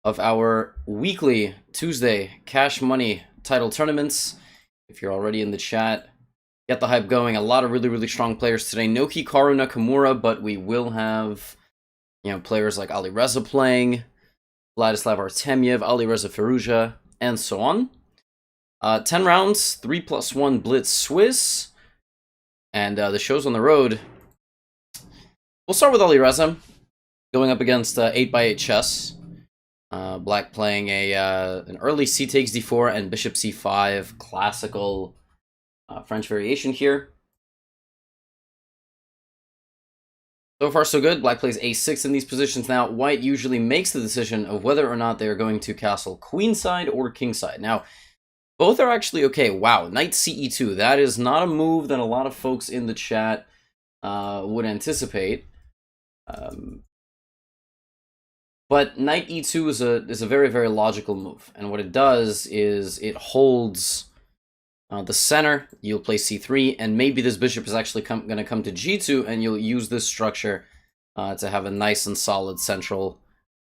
of our weekly Tuesday cash money title tournaments. If you're already in the chat, get the hype going. A lot of really strong players today. No Hikaru Nakamura, but we will have, players like Alireza playing, Vladislav Artemyev, Alireza Firouzja, and so on. 10 rounds, 3+1 Blitz Swiss, and the show's on the road. We'll start with Alireza, going up against 8x8 chess. Black playing an early c takes d4 and bishop c5, classical French variation here. So far so good. Black plays a6 in these positions. Now white usually makes the decision of whether or not they're going to castle queenside or kingside. Now both are actually okay. Wow, knight ce2. That is not a move that a lot of folks in the chat would anticipate. But knight e2 is a very logical move, and what it does is it holds the center. You'll play c3, and maybe this bishop is actually going to come to g2, and you'll use this structure to have a nice and solid central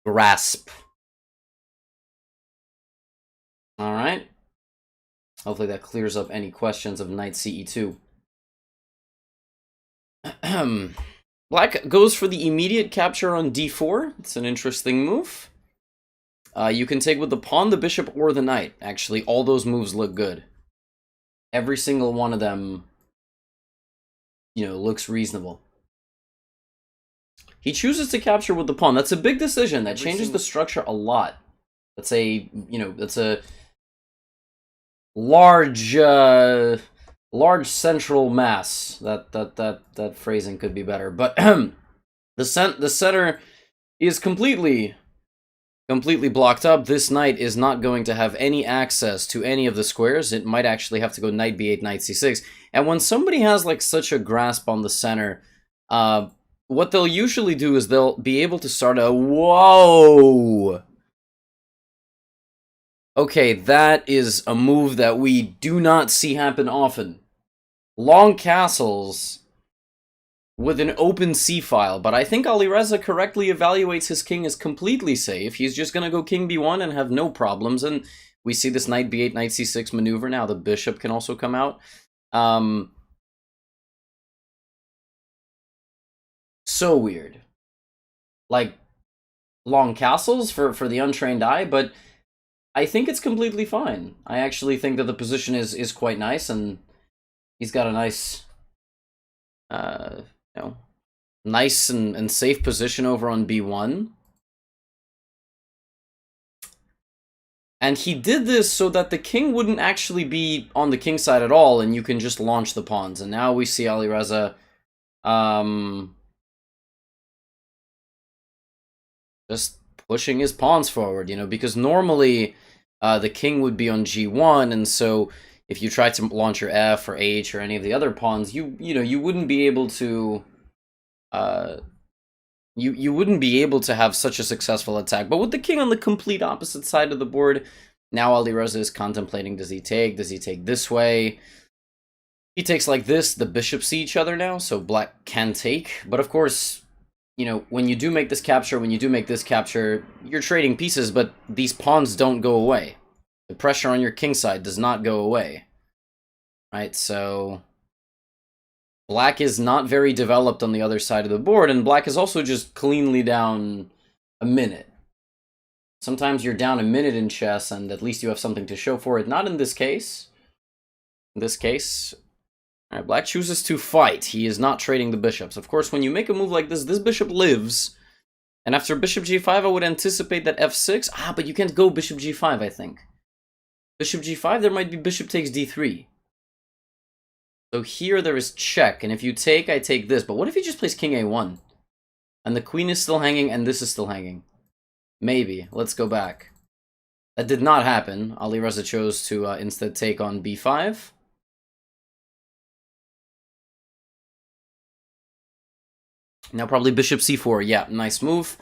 grasp. All right. Hopefully that clears up any questions of knight ce2. Black goes for the immediate capture on d4. It's an interesting move. You can take with the pawn, the bishop, or the knight. Actually, all those moves look good. Every single one of them, looks reasonable. He chooses to capture with the pawn. That's a big decision. That changes the structure a lot. That's a, that's a large central mass. That phrasing could be better, but the center is completely blocked up. This knight is not going to have any access to any of the squares. It might actually have to go knight b8, knight c6. And when somebody has like such a grasp on the center, what they'll usually do is they'll be able to start a whoa. Okay, that is a move that we do not see happen often. Long castles with an open c-file, but I think Alireza correctly evaluates his king as completely safe. He's just going to go king b1 and have no problems, and we see this knight b8, knight c6 maneuver. Now the bishop can also come out. So weird. Like, long castles for the untrained eye, but I think it's completely fine. I actually think that the position is quite nice, and he's got a nice, nice and safe position over on b1. And he did this so that the king wouldn't actually be on the king side at all, and you can just launch the pawns. And now we see Alireza just pushing his pawns forward, because normally the king would be on g1, and so if you try to launch your f or h or any of the other pawns, you wouldn't be able to you wouldn't be able to have such a successful attack. But with the king on the complete opposite side of the board, now Alireza is contemplating, does he take this way? He takes like this. The bishops see each other now, so black can take. But of course, when you do make this capture, when you do make this capture, you're trading pieces, but these pawns don't go away. The pressure on your king side does not go away. Right, so black is not very developed on the other side of the board, and black is also just cleanly down a minute. Sometimes you're down a minute in chess, and at least you have something to show for it. Not in this case. In this case, all right, black chooses to fight. He is not trading the bishops. Of course, when you make a move like this bishop lives. And after bishop g5, I would anticipate that f6. But you can't go bishop g5, I think. Bishop g5, there might be bishop takes d3. So here there is check, and if you take, I take this. But what if he just plays king a1? And the queen is still hanging, and this is still hanging. Maybe. Let's go back. That did not happen. Alireza chose to instead take on b5. Now probably bishop c4. Yeah, nice move.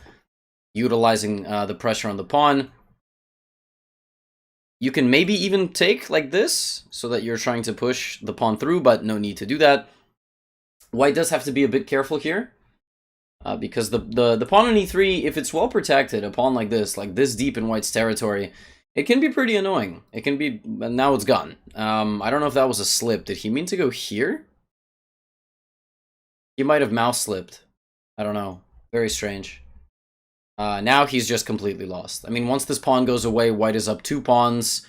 Utilizing the pressure on the pawn. You can maybe even take like this, so that you're trying to push the pawn through, but no need to do that. White does have to be a bit careful here. Because the pawn on e3, if it's well protected, a pawn like this deep in white's territory, it can be pretty annoying. It can be, and now it's gone. I don't know if that was a slip. Did he mean to go here? He might have mouse slipped. I don't know. Very strange. Now he's just completely lost. I mean, once this pawn goes away, white is up 2 pawns,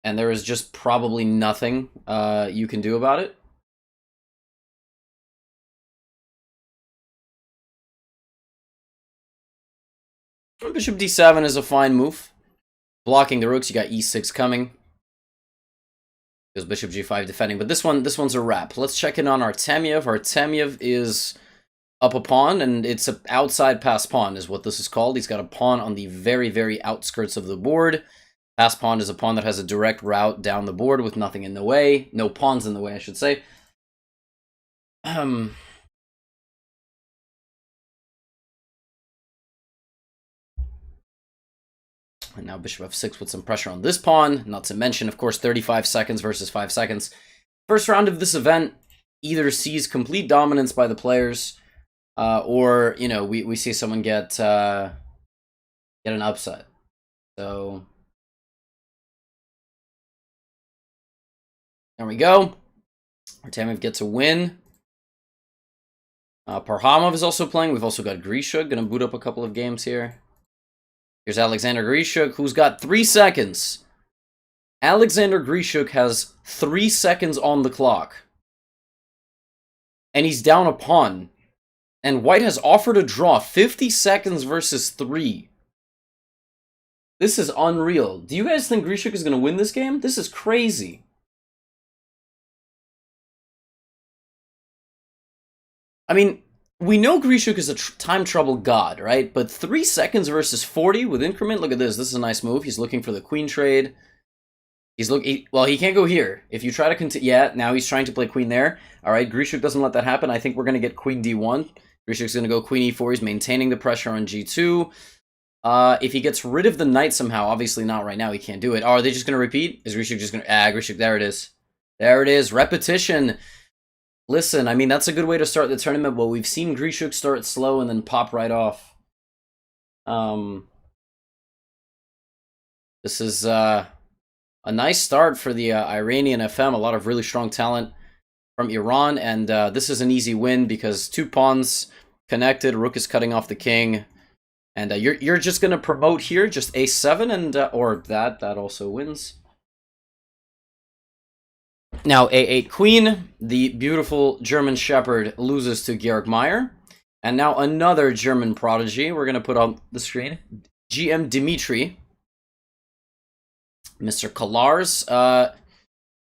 and there is just probably nothing you can do about it. Bishop d7 is a fine move. Blocking the rooks, you got e6 coming. Because bishop g5 defending, but this one's a wrap. Let's check in on Artemyev. Artemyev is up a pawn, and it's an outside pass pawn is what this is called. He's got a pawn on the very, very outskirts of the board. Pass pawn is a pawn that has a direct route down the board with nothing in the way. No pawns in the way, I should say. And now bishop f6 with some pressure on this pawn. Not to mention, of course, 35 seconds versus 5 seconds. First round of this event either sees complete dominance by the players, or, you know, we see someone get an upset. So there we go. Artemyev gets a win. Parhamov is also playing. We've also got Grischuk. Gonna boot up a couple of games here. Here's Alexander Grischuk, who's got 3 seconds. Alexander Grischuk has 3 seconds on the clock. And he's down a pawn. And white has offered a draw. 50 seconds versus 3. This is unreal. Do you guys think Grischuk is going to win this game? This is crazy. I mean, we know Grischuk is a time trouble god, right? But 3 seconds versus 40 with increment. Look at this. This is a nice move. He's looking for the queen trade. Well, he can't go here. If you try to continue, yeah, now he's trying to play queen there. All right, Grischuk doesn't let that happen. I think we're going to get queen d1. Grischuk's going to go queen e4. He's maintaining the pressure on g2. If he gets rid of the knight somehow, obviously not right now, he can't do it. Oh, are they just going to repeat? Is Grischuk just going to... Grischuk, there it is. There it is. Repetition. Listen, I mean, that's a good way to start the tournament, but we've seen Grischuk start slow and then pop right off. This is a nice start for the Iranian FM. A lot of really strong talent from Iran, and this is an easy win because 2 pawns connected. Rook is cutting off the king, and you're just going to promote here, just a7, and or that also wins. Now, a8 queen, the beautiful German shepherd loses to Georg Meyer. And now another German prodigy. We're going to put on the screen. GM Dimitri. Mr. Kalars.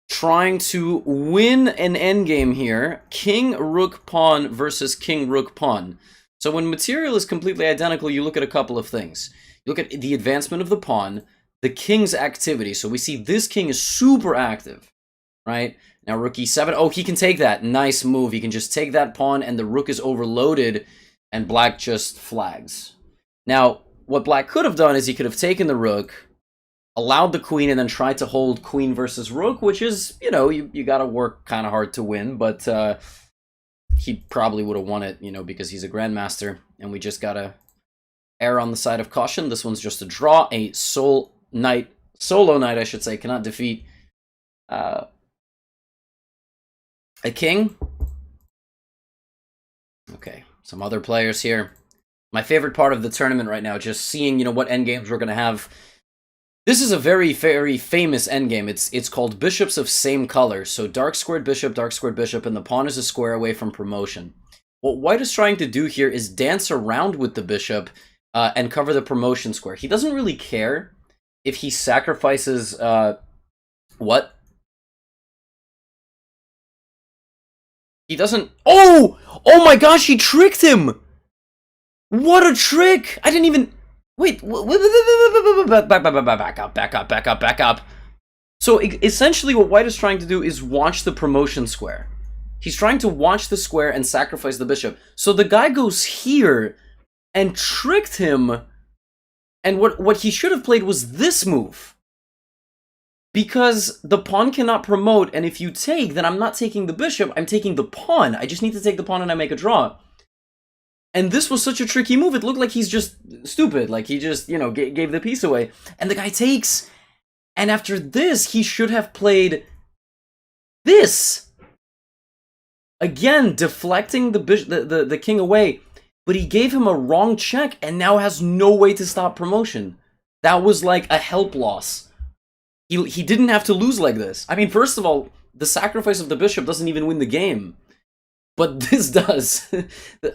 Trying to win an endgame here. King, Rook, Pawn versus King, Rook, Pawn. So when material is completely identical, you look at a couple of things. You look at the advancement of the pawn, the king's activity. So we see this king is super active. Right? Now rook e7. Oh, he can take that. Nice move. He can just take that pawn and the rook is overloaded and black just flags. Now, what black could have done is he could have taken the rook, allowed the queen, and then tried to hold queen versus rook, which is, you know, you gotta work kind of hard to win, but he probably would have won it, you know, because he's a grandmaster, and we just gotta err on the side of caution. This one's just a draw. A solo knight, I should say, cannot defeat a king. Okay, some other players here. My favorite part of the tournament right now, just seeing, you know, what endgames we're going to have. This is a very, very famous endgame. It's called Bishops of Same Color. So dark squared bishop, and the pawn is a square away from promotion. What white is trying to do here is dance around with the bishop and cover the promotion square. He doesn't really care if he sacrifices... what? He doesn't... Oh! Oh my gosh, he tricked him! What a trick! I didn't even... Wait, back up. So essentially what white is trying to do is watch the promotion square. He's trying to watch the square and sacrifice the bishop. So the guy goes here and tricked him. And what he should have played was this move. Because the pawn cannot promote, and if you take, then I'm not taking the bishop, I'm taking the pawn. I just need to take the pawn and I make a draw. And this was such a tricky move. It looked like he's just stupid. Like he just, you know, gave the piece away. And the guy takes. And after this, he should have played this. Again, deflecting the king away. But he gave him a wrong check and now has no way to stop promotion. That was like a help loss. He didn't have to lose like this. I mean, first of all, the sacrifice of the bishop doesn't even win the game. But this does.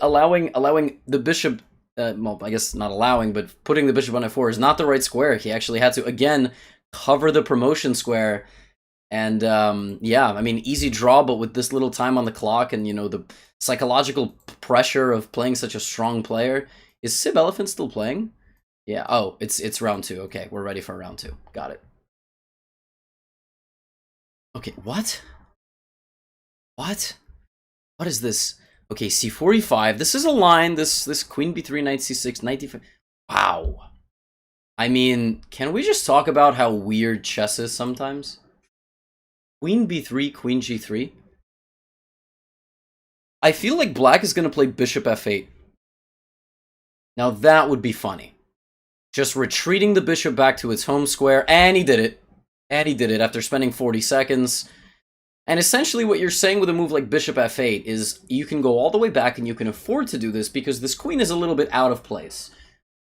allowing the bishop, well, I guess not allowing, but putting the bishop on f4 is not the right square. He actually had to, again, cover the promotion square. And, yeah, I mean, easy draw, but with this little time on the clock and, you know, the psychological pressure of playing such a strong player. Is Sib Elephant still playing? Yeah, oh, it's round 2. Okay, we're ready for round 2. Got it. Okay, what? What? What is this? Okay, c45. This is a line. This queen b3, knight c6, knight d5. Wow. I mean, can we just talk about how weird chess is sometimes? Queen b3, queen g3. I feel like black is going to play bishop f8. Now that would be funny. Just retreating the bishop back to its home square. And he did it. And he did it after spending 40 seconds. And essentially what you're saying with a move like bishop f8 is you can go all the way back and you can afford to do this because this queen is a little bit out of place.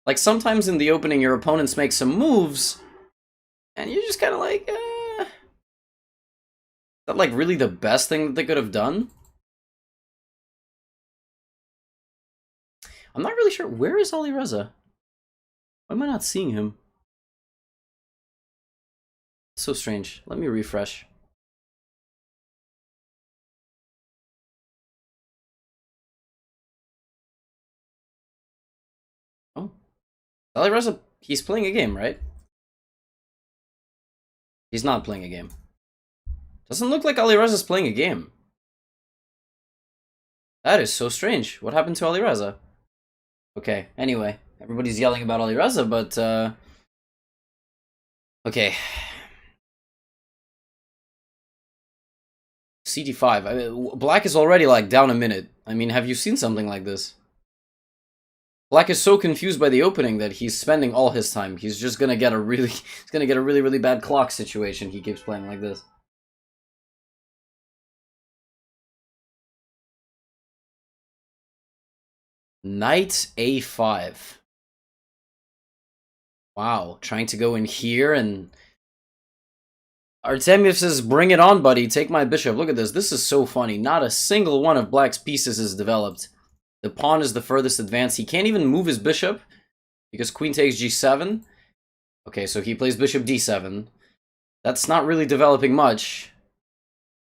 Like sometimes in the opening your opponents make some moves and you're just kind of like, is that like really the best thing that they could have done? I'm not really sure. Where is Alireza? Why am I not seeing him? So strange. Let me refresh. Oh. Alireza, he's playing a game, right? He's not playing a game. Doesn't look like Alireza's playing a game. That is so strange. What happened to Alireza? Okay, anyway. Everybody's yelling about Alireza, but, okay. CD5. I mean, black is already, like, down a minute. I mean, have you seen something like this? Black is so confused by the opening that he's spending all his time. He's just gonna get a really, really bad clock situation. He keeps playing like this. Knight A5. Wow, trying to go in here and... Artemyev says, bring it on, buddy. Take my bishop. Look at this. This is so funny. Not a single one of black's pieces is developed. The pawn is the furthest advanced. He can't even move his bishop because queen takes g7. Okay, so he plays bishop d7. That's not really developing much.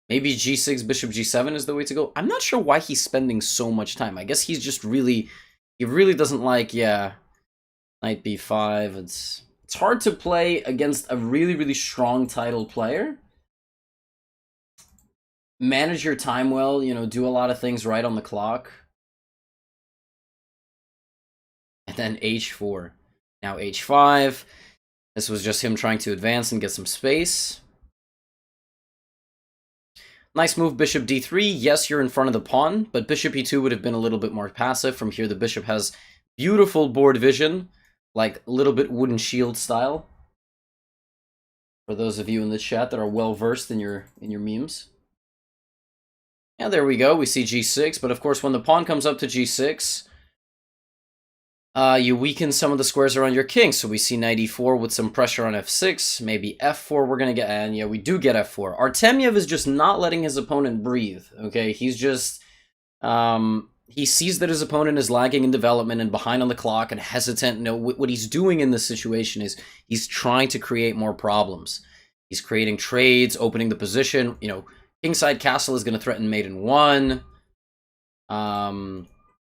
Maybe g6, bishop g7 is the way to go. I'm not sure why he's spending so much time. I guess he's just really... He really doesn't like, yeah... Knight b5. It's hard to play against a really strong title player. Manage your time well, you know, do a lot of things right on the clock. And then h4. Now h5. This was just him trying to advance and get some space. Nice move, bishop d3. Yes, you're in front of the pawn, but bishop e2 would have been a little bit more passive. From here, the bishop has beautiful board vision, like a little bit wooden shield style. For those of you in the chat that are well versed in your memes. Yeah, there we go. We see g6, but of course, when the pawn comes up to g6, you weaken some of the squares around your king. So we see knight e4 with some pressure on f6, maybe f4 we're going to get, and yeah, we do get f4. Artemyev is just not letting his opponent breathe, okay? He's just, he sees that his opponent is lagging in development and behind on the clock and hesitant. No, what he's doing in this situation is he's trying to create more problems. He's creating trades, opening the position. You know, kingside castle is going to threaten mate in 1.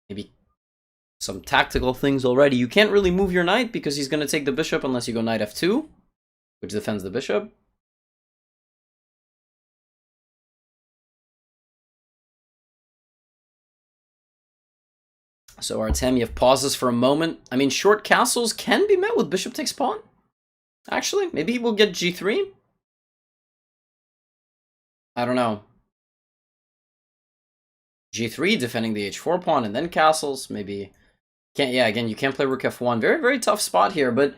Maybe some tactical things already. You can't really move your knight because he's going to take the bishop unless you go knight f2, which defends the bishop. So Artemyev pauses for a moment. I mean, short castles can be met with bishop takes pawn. Actually, maybe we'll get g3. I don't know. g3 defending the h4 pawn and then castles. Maybe Can't, yeah, again, you can't play rook f1. Very, very tough spot here, but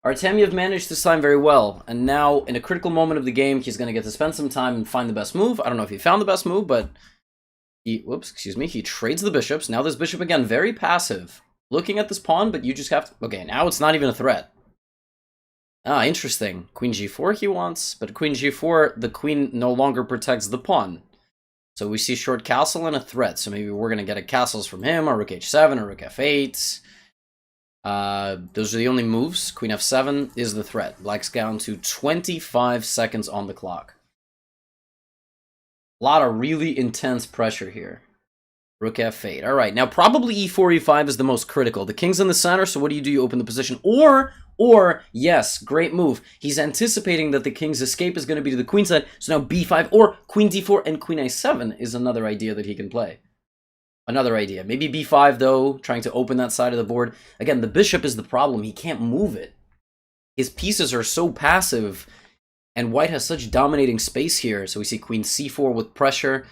Artemyev managed this time very well. And now, in a critical moment of the game, he's going to get to spend some time and find the best move. I don't know if he found the best move, but he trades the bishops. Now this bishop, again, very passive. Looking at this pawn, but you just have to... Okay, now it's not even a threat. Ah, interesting. Queen g4 he wants, but queen g4, the queen no longer protects the pawn. So we see short castle and a threat. So maybe we're going to get a castles from him, or rook h7, or rook f8. Those are the only moves. Queen f7 is the threat. Black's down to 25 seconds on the clock. A lot of really intense pressure here. Rook f8. All right, now probably e4, e5 is the most critical. The king's in the center, so what do? You open the position. Or, yes, great move. He's anticipating that the king's escape is going to be to the queen side, so now b5 or queen d4 and queen a7 is another idea that he can play. Another idea. Maybe b5, though, trying to open that side of the board. Again, the bishop is the problem. He can't move it. His pieces are so passive, and white has such dominating space here. So we see queen c4 with pressure.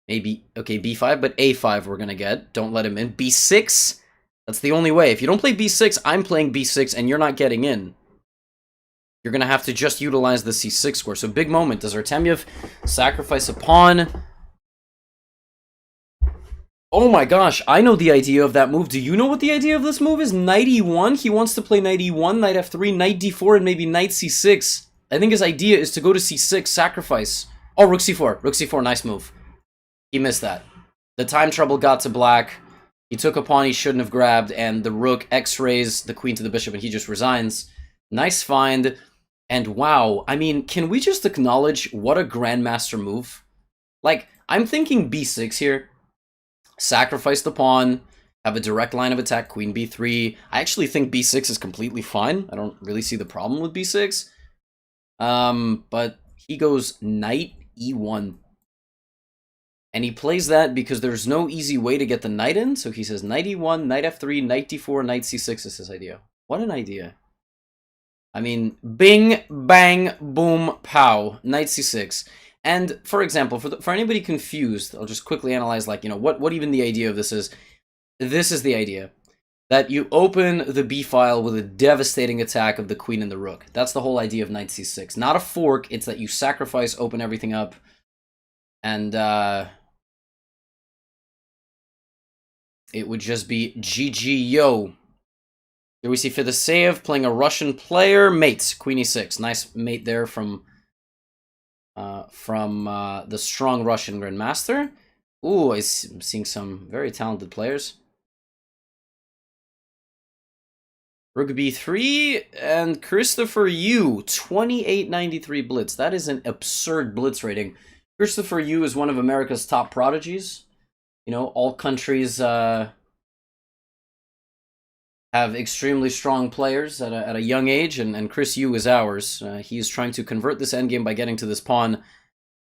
Maybe, okay, b5, but a5 we're going to get. Don't let him in. b6, that's the only way. If you don't play b6, I'm playing b6, and you're not getting in. You're going to have to just utilize the c6 square. So big moment. Does Artemyev sacrifice a pawn? Oh my gosh, I know the idea of that move. Do you know what the idea of this move is? Knight e1. He wants to play knight e1, knight f3, knight d4, and maybe knight c6. I think his idea is to go to c6, sacrifice. Oh, rook c4. Rook c4, nice move. He missed that. The time trouble got to black. He took a pawn he shouldn't have grabbed, and the rook x-rays the queen to the bishop, and he just resigns. Nice find. And wow, I mean, can we just acknowledge what a grandmaster move? Like, I'm thinking b6 here. Sacrifice the pawn, have a direct line of attack, queen b3. I actually think b6 is completely fine. I don't really see the problem with b6. But he goes knight e1. And he plays that because there's no easy way to get the knight in. So he says knight e1, knight f3, knight d4, knight c6 is his idea. What an idea. I mean, bing, bang, boom, pow, knight c6. And, for example, for anybody confused, I'll just quickly analyze, like, you know, what even the idea of this is. This is the idea. That you open the b file with a devastating attack of the queen and the rook. That's the whole idea of knight c6. Not a fork, it's that you sacrifice, open everything up, and, it would just be GG, yo. Here we see Fedoseev playing a Russian player. Mate, queen e6. Nice mate there from the strong Russian grandmaster. Ooh, I'm seeing some very talented players. Rook b3 and Christopher Yu, 2893 blitz. That is an absurd blitz rating. Christopher Yu is one of America's top prodigies. You know, all countries have extremely strong players at a young age, and Chris Yu is ours. He is trying to convert this endgame by getting to this pawn.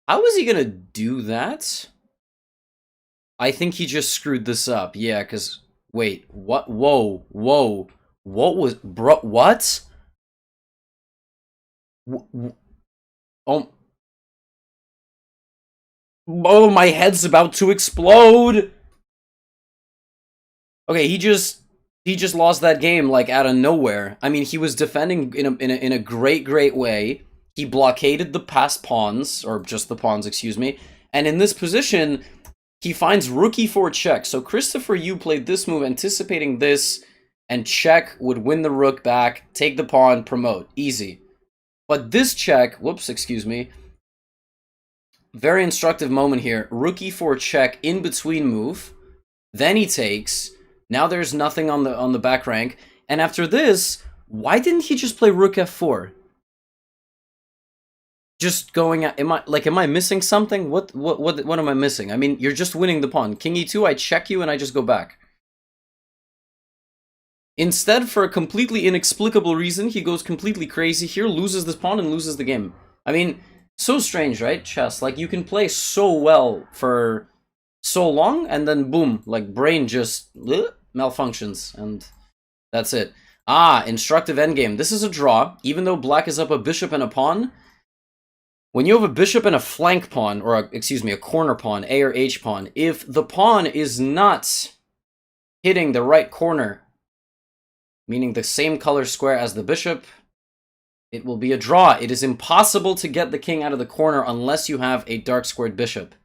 How is he going to do that? I think he just screwed this up. Yeah, because... Wait, what? Whoa, whoa. What was... Bro, what? Oh... Oh, my head's about to explode. Okay, he just lost that game like out of nowhere. I mean, he was defending in a great way. He blockaded the passed pawns, or just the pawns, excuse me. And in this position, he finds rook e4 check. So Christopher Yu played this move anticipating this, and check would win the rook back, take the pawn, promote. Easy. But this check, whoops, excuse me. Very instructive moment here. Rook e4 check, in between move. Then he takes. Now there's nothing on the back rank. And after this, why didn't he just play rook f4? Just going at, am I missing something? What am I missing? I mean, you're just winning the pawn. King e2, I check you and I just go back. Instead, for a completely inexplicable reason, he goes completely crazy here, loses this pawn and loses the game. I mean, so strange, right? Chess. Like, you can play so well for so long, and then boom, like, brain just malfunctions, and that's it. Ah, instructive endgame. This is a draw, even though black is up a bishop and a pawn. When you have a bishop and a flank pawn, or excuse me, a corner pawn, A or H pawn, if the pawn is not hitting the right corner, meaning the same color square as the bishop, it will be a draw. It is impossible to get the king out of the corner unless you have a dark squared bishop.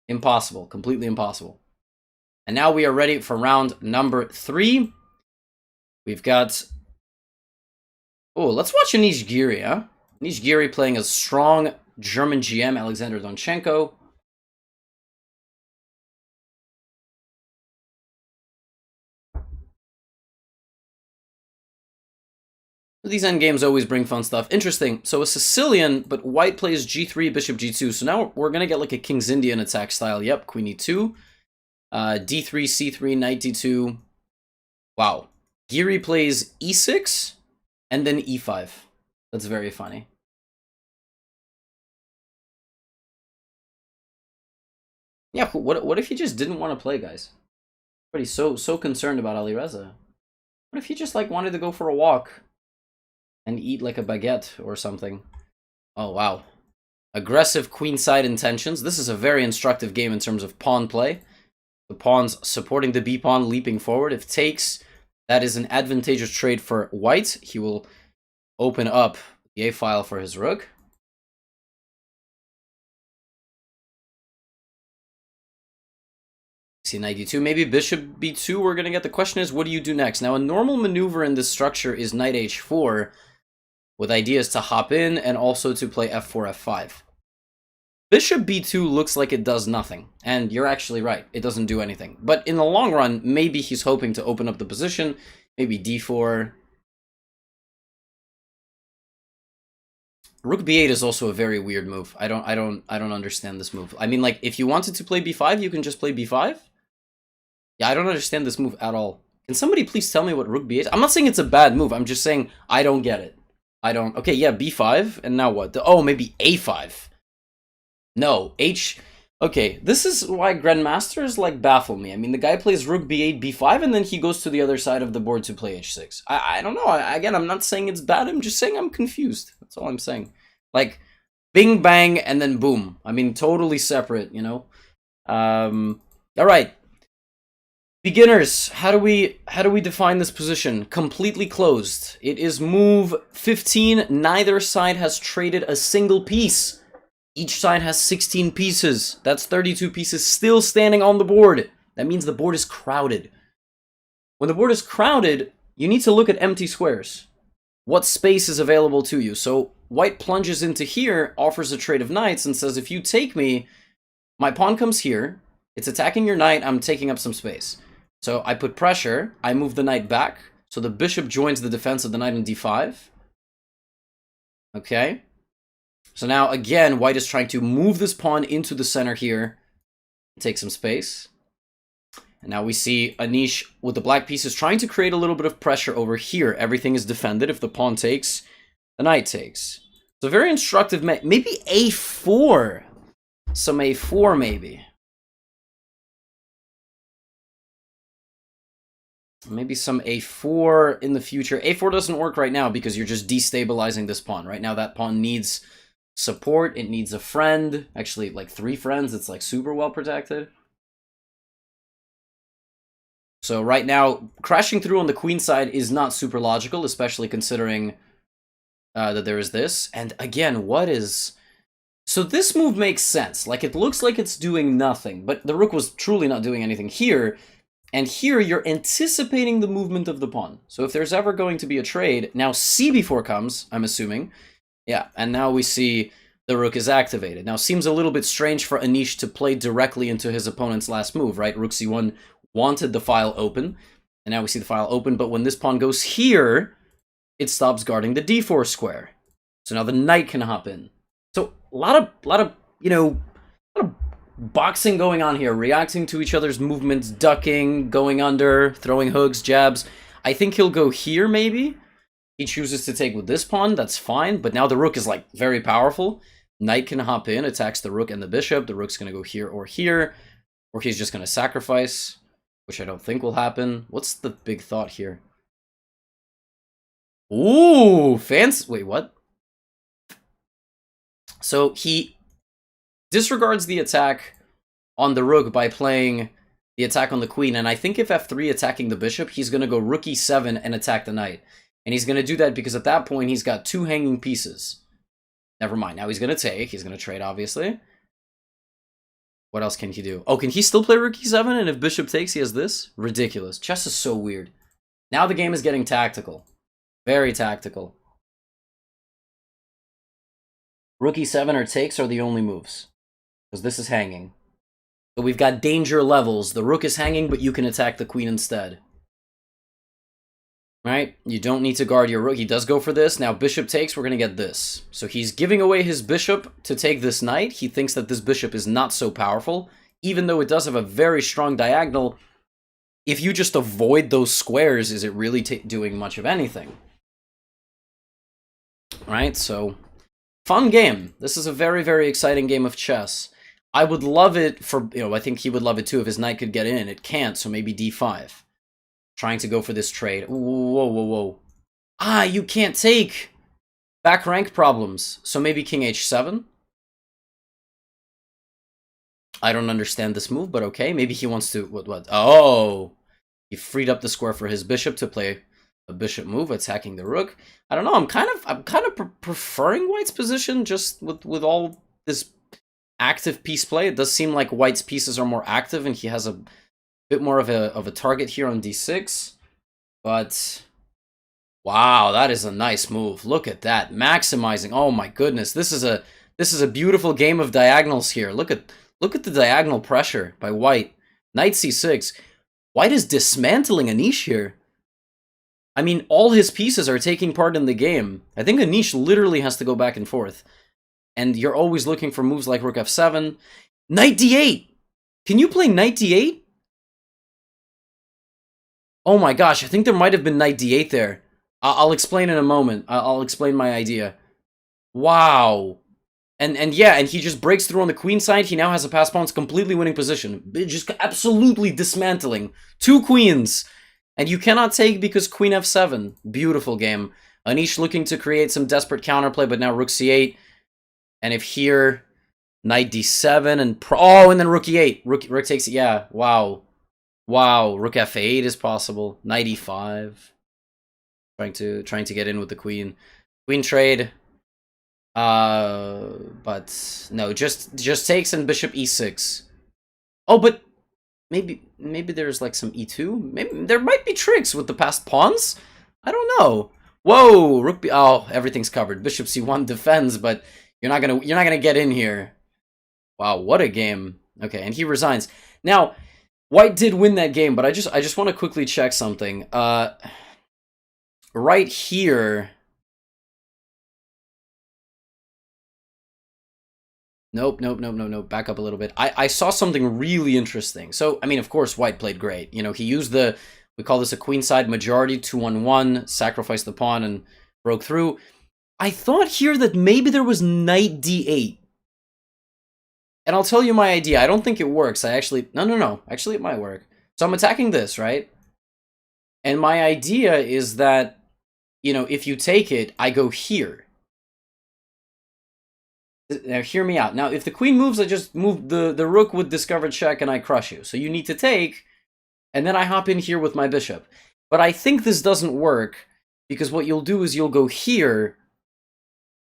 Impossible. Completely impossible. And now we are ready for round number 3. We've got... Oh, let's watch Anish Giri, huh? Anish Giri playing a strong German GM, Alexander Donchenko. These endgames always bring fun stuff. Interesting. So a Sicilian, but white plays g3, bishop g2. So now we're going to get like a King's Indian attack style. Yep, queen e2. D3, c3, knight d2. Wow. Giri plays e6 and then e5. That's very funny. Yeah, what if he just didn't want to play, guys? But he's so concerned about Alireza. What if he just like wanted to go for a walk and eat like a baguette or something? Oh, wow. Aggressive queenside intentions. This is a very instructive game in terms of pawn play. The pawn's supporting the b-pawn, leaping forward. If takes, that is an advantageous trade for white. He will open up the a-file for his rook. See knight d2, maybe bishop b2 we're going to get. The question is, what do you do next? Now, a normal maneuver in this structure is knight h4, with ideas to hop in and also to play f4, f5. Bishop b2 looks like it does nothing, and you're actually right, it doesn't do anything. But in the long run, maybe he's hoping to open up the position, maybe d4. Rook b8 is also a very weird move. I don't understand this move. I mean, like, if you wanted to play b5, you can just play b5? Yeah, I don't understand this move at all. Can somebody please tell me what rook b8 is? I'm not saying it's a bad move. I'm just saying I don't get it. I don't... Okay, yeah, b5. And now what? Oh, maybe a5. No, h... Okay, this is why grandmasters, like, baffle me. I mean, the guy plays rook b8, b5, and then he goes to the other side of the board to play h6. I don't know. Again, I'm not saying it's bad. I'm just saying I'm confused. That's all I'm saying. Like, bing, bang, and then boom. I mean, totally separate, you know? All right. Beginners, how do we define this position? Completely closed. It is move 15. Neither side has traded a single piece. Each side has 16 pieces. That's 32 pieces still standing on the board. That means the board is crowded. When the board is crowded, you need to look at empty squares. What space is available to you? So white plunges into here, offers a trade of knights, and says, if you take me, my pawn comes here. It's attacking your knight. I'm taking up some space. So I put pressure, I move the knight back, so the bishop joins the defense of the knight in d5. Okay. So now, again, white is trying to move this pawn into the center here, take some space. And now we see Anish with the black pieces trying to create a little bit of pressure over here. Everything is defended. If the pawn takes, the knight takes. So very instructive, maybe a4. Some a4, maybe. Maybe some a4 in the future. a4 doesn't work right now because you're just destabilizing this pawn. Right now that pawn needs support. It needs a friend. Actually, like 3 friends. It's like super well protected. So right now, crashing through on the queen side is not super logical, especially considering that there is this. And again, what is... So this move makes sense. Like, it looks like it's doing nothing, but the rook was truly not doing anything here. And here, you're anticipating the movement of the pawn. So if there's ever going to be a trade, now c4 comes, I'm assuming. Yeah, and now we see the rook is activated. Now, seems a little bit strange for Anish to play directly into his opponent's last move, right? Rook c1 wanted the file open, and now we see the file open. But when this pawn goes here, it stops guarding the d4 square. So now the knight can hop in. So a lot of you know, a lot of boxing going on here, reacting to each other's movements, ducking, going under, throwing hooks, jabs. I think he'll go here, maybe. He chooses to take with this pawn, that's fine, but now the rook is, like, very powerful. Knight can hop in, attacks the rook and the bishop. The rook's going to go here, or he's just going to sacrifice, which I don't think will happen. What's the big thought here? Ooh, fancy. Wait, what? So he disregards the attack on the rook by playing the attack on the queen. And I think if f3 attacking the bishop, he's going to go rook e7 and attack the knight. And he's going to do that because at that point, he's got 2 hanging pieces. Never mind. Now he's going to take. He's going to trade, obviously. What else can he do? Oh, can he still play rook e7? And if bishop takes, he has this? Ridiculous. Chess is so weird. Now the game is getting tactical. Very tactical. Rook e7 or takes are the only moves. Because this is hanging. So we've got danger levels. The rook is hanging, but you can attack the queen instead. Right? You don't need to guard your rook. He does go for this. Now bishop takes, we're going to get this. So he's giving away his bishop to take this knight. He thinks that this bishop is not so powerful. Even though it does have a very strong diagonal, if you just avoid those squares, is it really doing much of anything? Right? So, fun game. This is a very, very exciting game of chess. I would love it for, I think he would love it too if his knight could get in. It can't, so maybe d5. Trying to go for this trade. Whoa, whoa, whoa. Ah, you can't take. Back rank problems. So maybe king h7. I don't understand this move, but okay. Maybe he wants to... What? Oh! He freed up the square for his bishop to play a bishop move, attacking the rook. I don't know. I'm kind of preferring White's position just with all this active piece play. It does seem like White's pieces are more active, and he has a bit more of a target here on d6. But wow, that is a nice move. Look at that, maximizing. Oh my goodness, this is a beautiful game of diagonals here. Look at the diagonal pressure by White. Knight c6. White is dismantling Anish here. I mean, all his pieces are taking part in the game. I think Anish literally has to go back and forth. And you're always looking for moves like rook f7. Knight d8! Can you play knight d8? Oh my gosh, I think there might have been knight d8 there. I'll explain in a moment. I'll explain my idea. Wow. And yeah, and he just breaks through on the queen side. He now has a pass pawn. It's completely winning position. Just absolutely dismantling. 2 queens. And you cannot take because queen f7. Beautiful game. Anish looking to create some desperate counterplay, but now rook c8. And if here, knight d7 and... Oh, and then rook e8. Rook takes it. Yeah, wow. Wow, rook f8 is possible. Knight e5. Trying to get in with the queen. Queen trade. But no, just takes and bishop e6. Oh, but maybe there's like some e2. Maybe there might be tricks with the passed pawns. I don't know. Whoa, rook b. Oh, everything's covered. Bishop c1 defends, but you're not gonna get in here. Wow, what a game. Okay, and he resigns. Now, White did win that game, but I just want to quickly check something. Right here. Nope. Back up a little bit. I saw something really interesting. So, I mean, of course, White played great. He used we call this a queenside majority, 2-on-1, sacrificed the pawn and broke through. I thought here that maybe there was knight d8. And I'll tell you my idea. I don't think it works. No. Actually, it might work. So I'm attacking this, right? And my idea is that, if you take it, I go here. Now, hear me out. Now, if the queen moves, I just move the rook with discovered check and I crush you. So you need to take, and then I hop in here with my bishop. But I think this doesn't work, because what you'll do is you'll go here,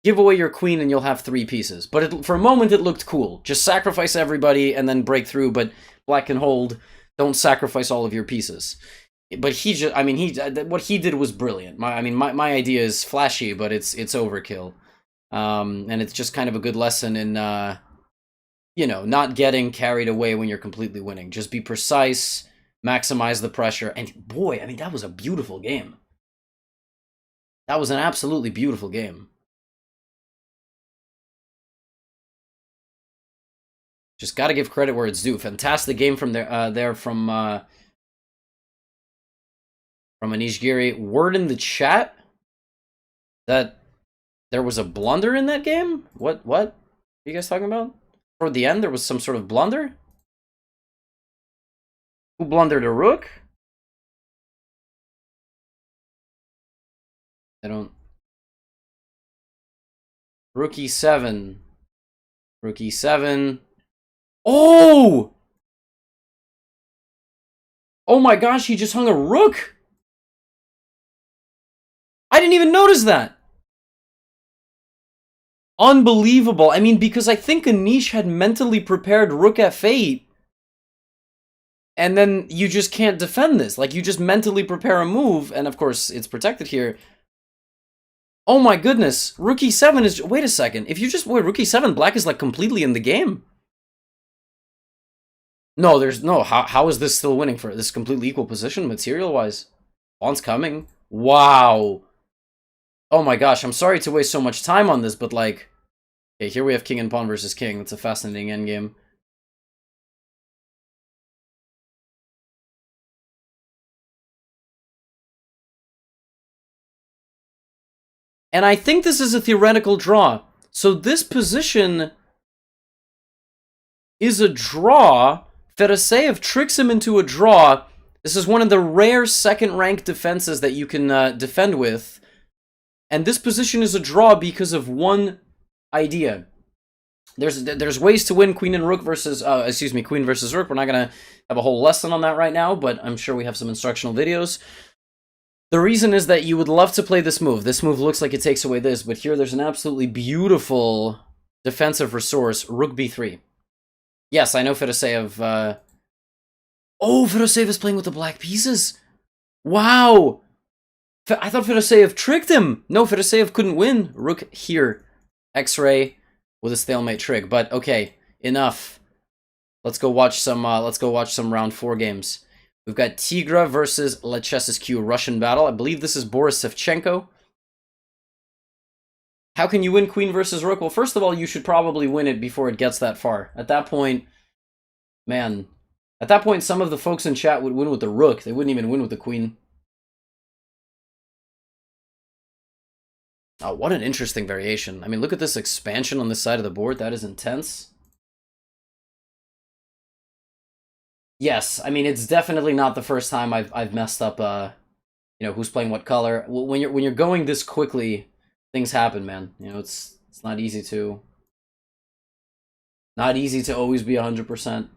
give away your queen, and you'll have 3 pieces. But for a moment, it looked cool. Just sacrifice everybody and then break through, but black can hold. Don't sacrifice all of your pieces. But what he did was brilliant. My idea is flashy, but it's overkill. And it's just kind of a good lesson in, not getting carried away when you're completely winning. Just be precise, maximize the pressure. And boy, that was a beautiful game. That was an absolutely beautiful game. Just got to give credit where it's due. Fantastic game from from Anish Giri. Word in the chat that there was a blunder in that game? What are you guys talking about? Toward the end, there was some sort of blunder? Who blundered a rook? I don't... Rook e7. Rook e7. Oh! Oh my gosh, he just hung a rook! I didn't even notice that! Unbelievable. I mean, because I think Anish had mentally prepared rook f8. And then you just can't defend this. Like, you just mentally prepare a move, and of course, it's protected here. Oh my goodness. Rook e7 is... Wait a second. If you just... Wait, rook e7, black is, like, completely in the game. No, there's... No, how is this still winning for this completely equal position, material-wise? Pawn's coming. Wow. Oh my gosh, I'm sorry to waste so much time on this, but, like... Okay, here we have king and pawn versus king. It's a fascinating endgame. And I think this is a theoretical draw. So this position is a draw. Fedoseev tricks him into a draw. This is one of the rare second-rank defenses that you can defend with. And this position is a draw because of one idea. There's ways to win queen and rook versus, queen versus rook. We're not going to have a whole lesson on that right now, but I'm sure we have some instructional videos. The reason is that you would love to play this move. This move looks like it takes away this, but here there's an absolutely beautiful defensive resource, rook b3. Yes, I know Fedoseev... Oh, Fedoseev is playing with the black pieces! Wow! I thought Fedoseev tricked him! No, Fedoseev couldn't win. Rook here. X-ray with a stalemate trick. But, okay, enough. Let's go watch some round 4 games. We've got Tigra versus Lechesescu Russian battle. I believe this is Boris Sevchenko. How can you win queen versus rook? Well, first of all, you should probably win it before it gets that far. At that point, man, at that point, some of the folks in chat would win with the rook. They wouldn't even win with the queen. Oh, what an interesting variation. I mean, look at this expansion on this side of the board. That is intense. Yes, I mean, it's definitely not the first time I've messed up, you know, who's playing what color. When you're going this quickly, things happen, man. You know, it's not easy to always be 100%.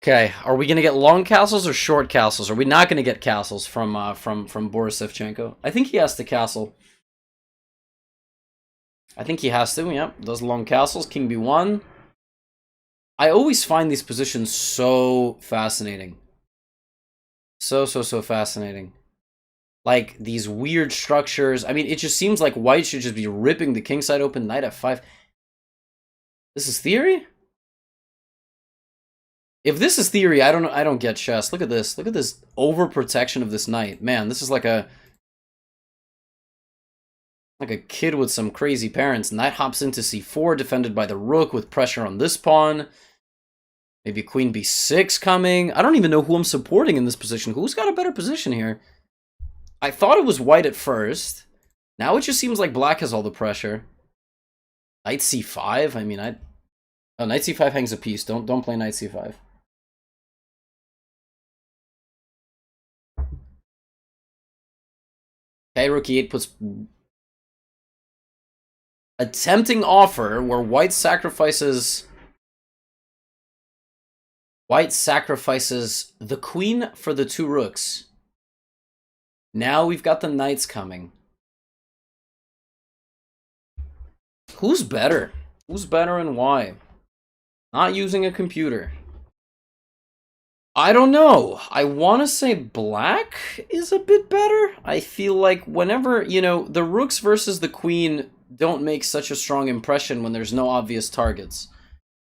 Okay, are we gonna get long castles or short castles? Are we not gonna get castles from Boris Sevchenko? I think he has to castle. I think he has to, yep. Does long castles, king b1. I always find these positions so fascinating. So fascinating. Like, these weird structures. I mean, it just seems like white should just be ripping the king side open, knight f5. This is theory? If this is theory, I don't get chess. Look at this. Look at this overprotection of this knight. Man, this is like a kid with some crazy parents. Knight hops into c4, defended by the rook with pressure on this pawn. Maybe queen b6 coming. I don't even know who I'm supporting in this position. Who's got a better position here? I thought it was white at first. Now it just seems like black has all the pressure. Knight c5? I mean, oh, knight c5 hangs a piece. Don't play knight c5. Okay, rook e8 puts... a tempting offer where white sacrifices the queen for the 2 rooks. Now we've got the knights coming. Who's better? Who's better and why? Not using a computer. I don't know. I want to say black is a bit better. I feel like whenever, you know, the rooks versus the queen don't make such a strong impression when there's no obvious targets.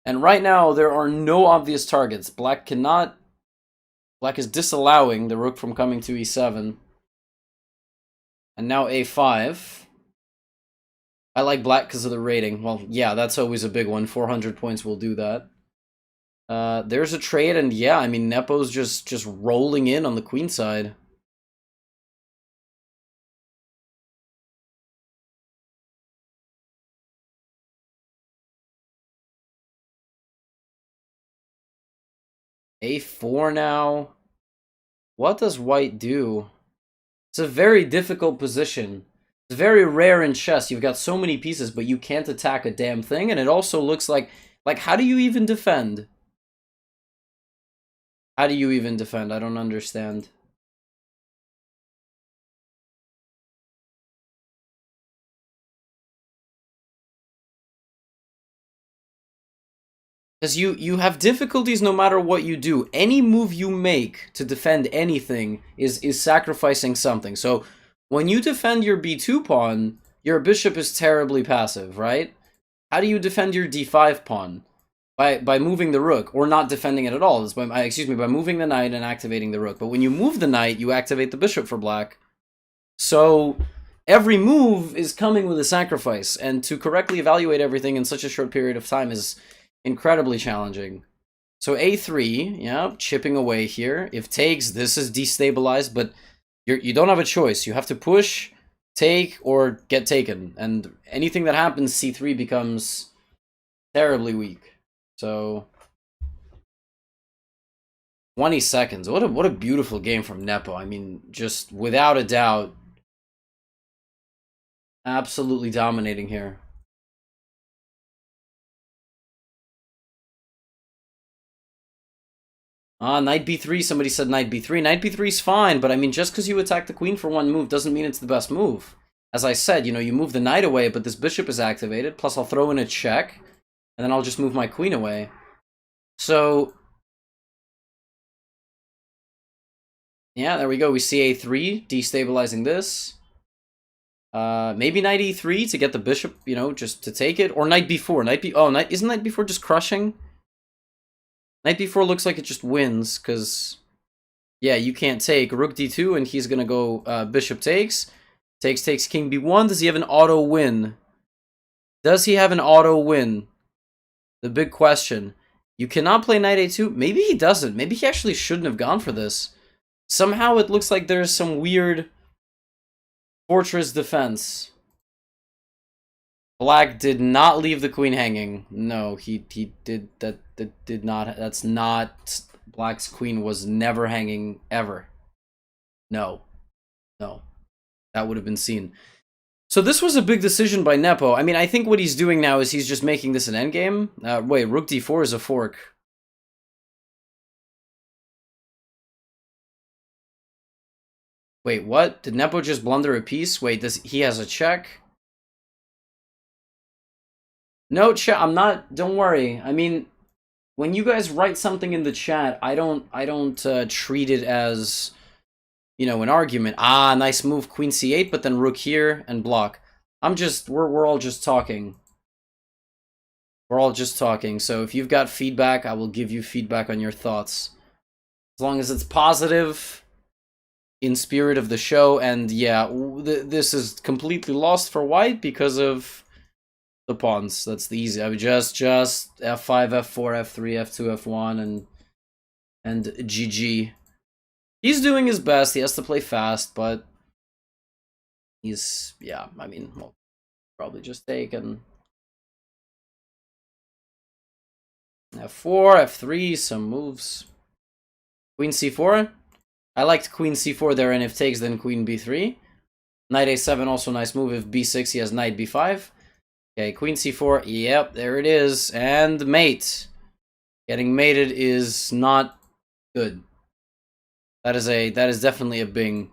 And right now, there are no obvious targets. Black is disallowing the rook from coming to e7. And now a5. I like black because of the rating. Well, yeah, that's always a big one. 400 points will do that. There's a trade, and yeah, I mean, Nepo's just rolling in on the queen side. a4 now. What does white do? It's a very difficult position. It's very rare in chess. You've got so many pieces, but you can't attack a damn thing, and it also looks like Like, how do you even defend? How do you even defend? I don't understand. Because you have difficulties no matter what you do. Any move you make to defend anything is sacrificing something. So when you defend your b2 pawn, your bishop is terribly passive, right? How do you defend your d5 pawn? By moving the rook, or not defending it at all. It's by, excuse me, by moving the knight and activating the rook. But when you move the knight, you activate the bishop for black. So every move is coming with a sacrifice, and to correctly evaluate everything in such a short period of time is incredibly challenging. So a3, yeah, chipping away here. If takes, this is destabilized, but you don't have a choice. You have to push, take, or get taken. And anything that happens, c3 becomes terribly weak. So 20 seconds. What a beautiful game from Nepo. I mean, just without a doubt, absolutely dominating here. Knight b3, somebody said knight b3. Knight b3 is fine, but I mean, just because you attack the queen for one move doesn't mean it's the best move. As I said, you know, you move the knight away, but this bishop is activated, plus I'll throw in a check, and then I'll just move my queen away. So, yeah, there we go. We see a3, destabilizing this. Maybe knight e3 to get the bishop, you know, just to take it. Or knight b4. Isn't knight b4 just crushing? Knight b4 looks like it just wins, because, yeah, you can't take. Rook d2, and he's going to go bishop takes. Takes, king b1. Does he have an auto win? Does he have an auto win? The big question. You cannot play knight a2. Maybe he doesn't. Maybe he actually shouldn't have gone for this. Somehow it looks like there's some weird fortress defense. Black did not leave the queen hanging. No, he did that did not. That's not. Black's queen was never hanging ever. No. That would have been seen. So this was a big decision by Nepo. I mean, I think what he's doing now is he's just making this an endgame. Wait, rook d4 is a fork. Wait, what? Did Nepo just blunder a piece? Wait, he has a check? No, chat, I'm not, don't worry. I mean, when you guys write something in the chat, I don't treat it as, you know, an argument. Ah, nice move, queen c8, but then rook here and block. We're all just talking. We're all just talking. So if you've got feedback, I will give you feedback on your thoughts. As long as it's positive, in spirit of the show. And yeah, this is completely lost for white because of the pawns. That's the easy. I mean, just f5, f4, f3, f2, f1, and GG. He's doing his best. He has to play fast, but he's, yeah, I mean, well, probably just taken. f4, f3, some moves. Queen c4. I liked queen c4 there, and if takes, then queen b3. Knight a7, also nice move. If b6, he has knight b5. Okay, queen c4. Yep, there it is. And mate. Getting mated is not good. That is definitely a bing.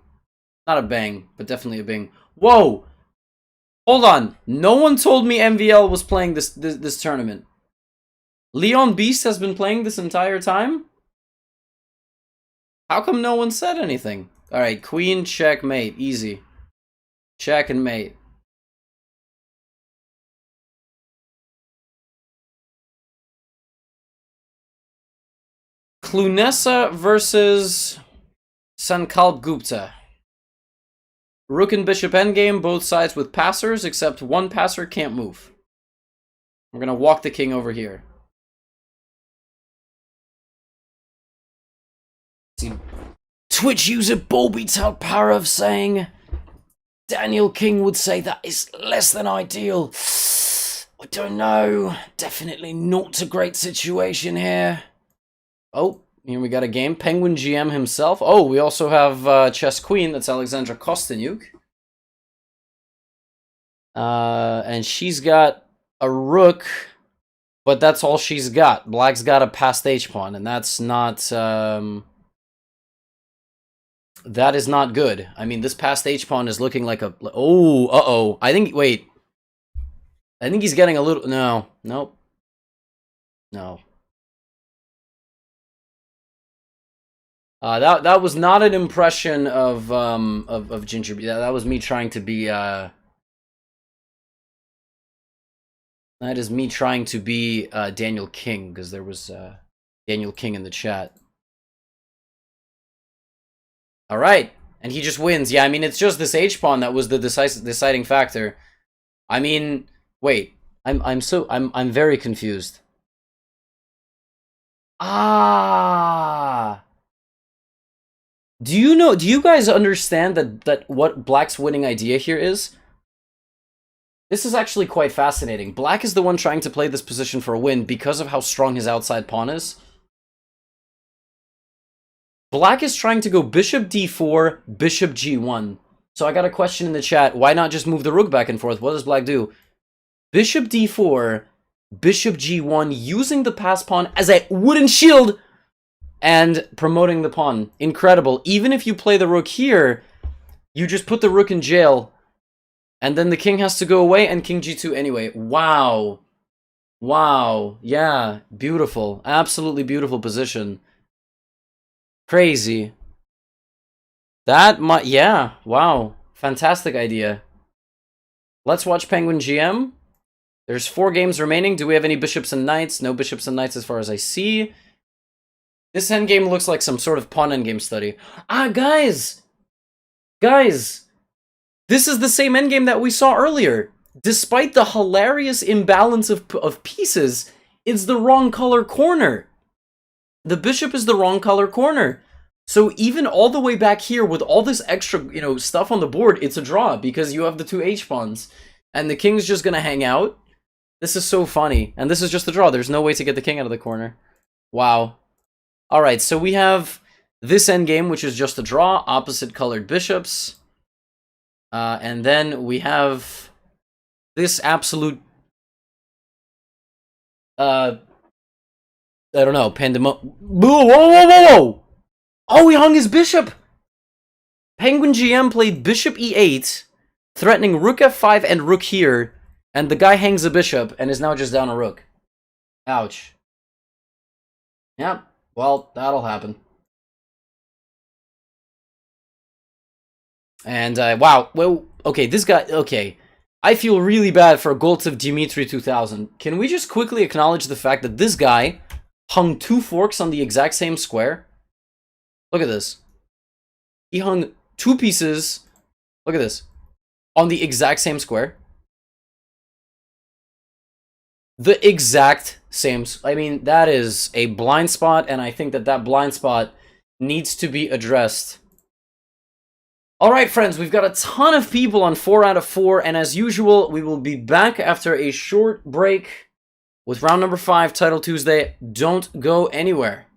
Not a bang, but definitely a bing. Whoa! Hold on. No one told me MVL was playing this tournament. Leon Beast has been playing this entire time? How come no one said anything? Alright, queen, check, mate. Easy. Check and mate. Clunessa versus Sankalp Gupta. Rook and bishop endgame, both sides with passers, except one passer can't move. We're gonna walk the king over here. See, Twitch user Bolby Parav saying Daniel King would say that is less than ideal. I don't know. Definitely not a great situation here. Oh, here we got a game. Penguin GM himself. Oh, we also have Chess Queen. That's Alexandra Kostyniuk. And she's got a rook But that's all she's got. Black's got a passed h-pawn, and that's not... that is not good. I mean, this passed h-pawn is looking like a... Oh, uh-oh. I think... Wait. I think he's getting a little... No. Nope. No. That was not an impression of Ginger. That was me trying to be... That is me trying to be Daniel King, because there was Daniel King in the chat. All right, and he just wins. Yeah, I mean, it's just this h-pawn that was the deciding factor. I mean, wait, I'm very confused. Ah, do you guys understand that what Black's winning idea here is? This is actually quite fascinating. Black is the one trying to play this position for a win because of how strong his outside pawn is. Black is trying to go bishop d4, bishop g1. So I got a question in the chat. Why not just move the rook back and forth? What does Black do? Bishop d4, bishop g1, using the pass pawn as a wooden shield and promoting the pawn. Incredible. Even if you play the rook here, you just put the rook in jail. And then the king has to go away and king g2 anyway. Wow. Wow. Yeah. Beautiful. Absolutely beautiful position. Crazy. That might... Yeah. Wow. Fantastic idea. Let's watch Penguin GM. There's 4 games remaining. Do we have any bishops and knights? No bishops and knights as far as I see. This endgame looks like some sort of pawn endgame study. Ah, guys! Guys! This is the same endgame that we saw earlier. Despite the hilarious imbalance of pieces, it's the wrong color corner. The bishop is the wrong color corner. So even all the way back here with all this extra, stuff on the board, it's a draw because you have the 2 h-pawns. And the king's just gonna hang out. This is so funny. And this is just a draw. There's no way to get the king out of the corner. Wow. Alright, so we have this endgame, which is just a draw, opposite colored bishops. And then we have this absolute, I don't know, pandemonium. Whoa, whoa, whoa, whoa! Oh, he hung his bishop! Penguin GM played bishop e8, threatening rook f5 and rook here, and the guy hangs a bishop and is now just down a rook. Ouch. Yeah, well, that'll happen. And, wow, well, okay, this guy, okay. I feel really bad for Goltsev Dimitri 2000. Can we just quickly acknowledge the fact that this guy hung 2 forks on the exact same square? Look at this. He hung 2 pieces, look at this, on the exact same square. The exact same, I mean, that is a blind spot, and I think that that blind spot needs to be addressed. Alright, friends, we've got a ton of people on 4 out of 4, and as usual, we will be back after a short break with round number 5, Title Tuesday. Don't go anywhere.